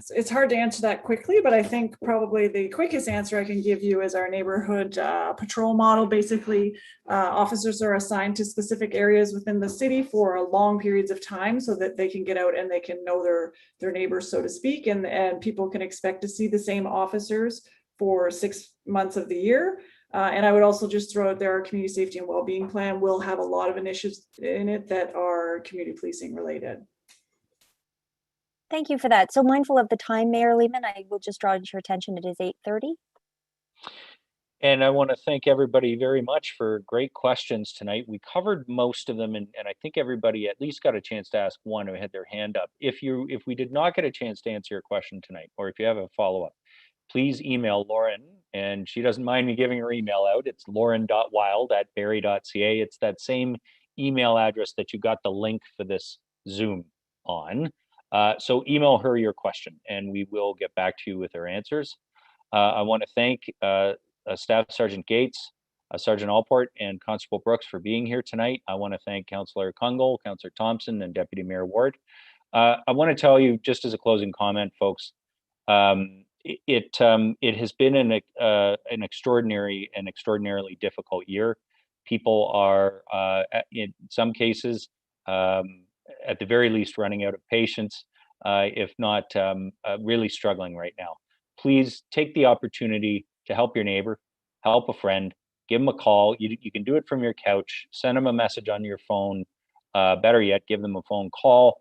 it's hard to answer that quickly, but I think probably the quickest answer I can give you is our neighborhood patrol model. Basically, officers are assigned to specific areas within the city for long periods of time so that they can get out and they can know their neighbors, so to speak, and people can expect to see the same officers for 6 months of the year. And I would also just throw out there, our community safety and well-being plan will have a lot of initiatives in it that are community policing related. Thank you for that. So mindful of the time, Mayor Lehman, I will just draw your attention. It is 8:30. And I want to thank everybody very much for great questions tonight. We covered most of them, and I think everybody at least got a chance to ask one who had their hand up. If we did not get a chance to answer your question tonight, or if you have a follow-up, please email Lauren, and she doesn't mind me giving her email out. It's lauren.wild@barrie.ca. It's that same email address that you got the link for this Zoom on. So email her your question and we will get back to you with her answers. I want to thank Staff Sergeant Gates, Sergeant Allport, and Constable Brooks for being here tonight. I want to thank Councillor Kungel, Councillor Thompson, and Deputy Mayor Ward. I want to tell you, just as a closing comment, folks, it has been an extraordinarily difficult year. People are, in some cases, at the very least, running out of patience, if not really struggling right now. Please take the opportunity to help your neighbor, help a friend, give them a call. You can do it from your couch, send them a message on your phone. Better yet, give them a phone call.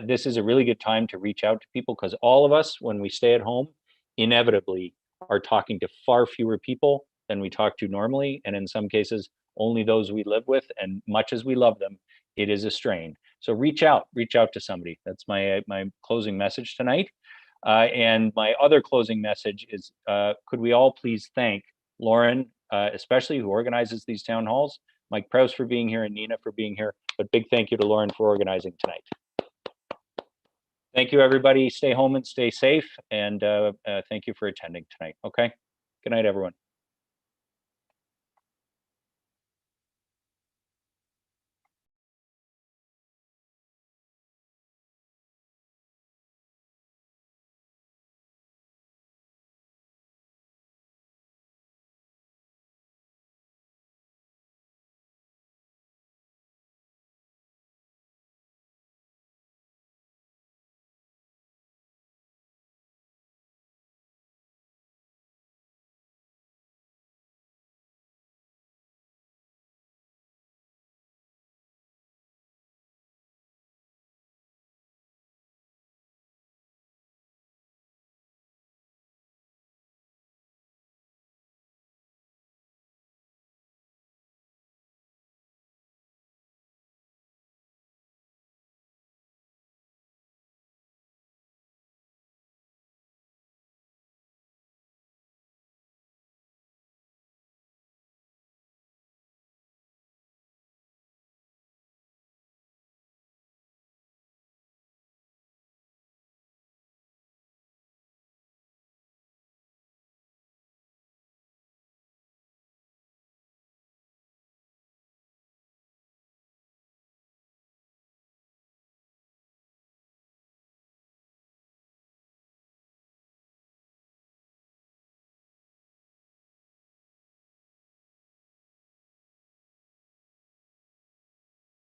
this is a really good time to reach out to people, because all of us, when we stay at home, inevitably are talking to far fewer people than we talk to normally. And in some cases, only those we live with. And much as we love them, it is a strain. So reach out to somebody. That's my closing message tonight. And my other closing message is, could we all please thank Lauren, especially, who organizes these town halls, Mike Prowse for being here, and Nina for being here. But big thank you to Lauren for organizing tonight. Thank you, everybody. Stay home and stay safe. And thank you for attending tonight. Okay. Good night, everyone.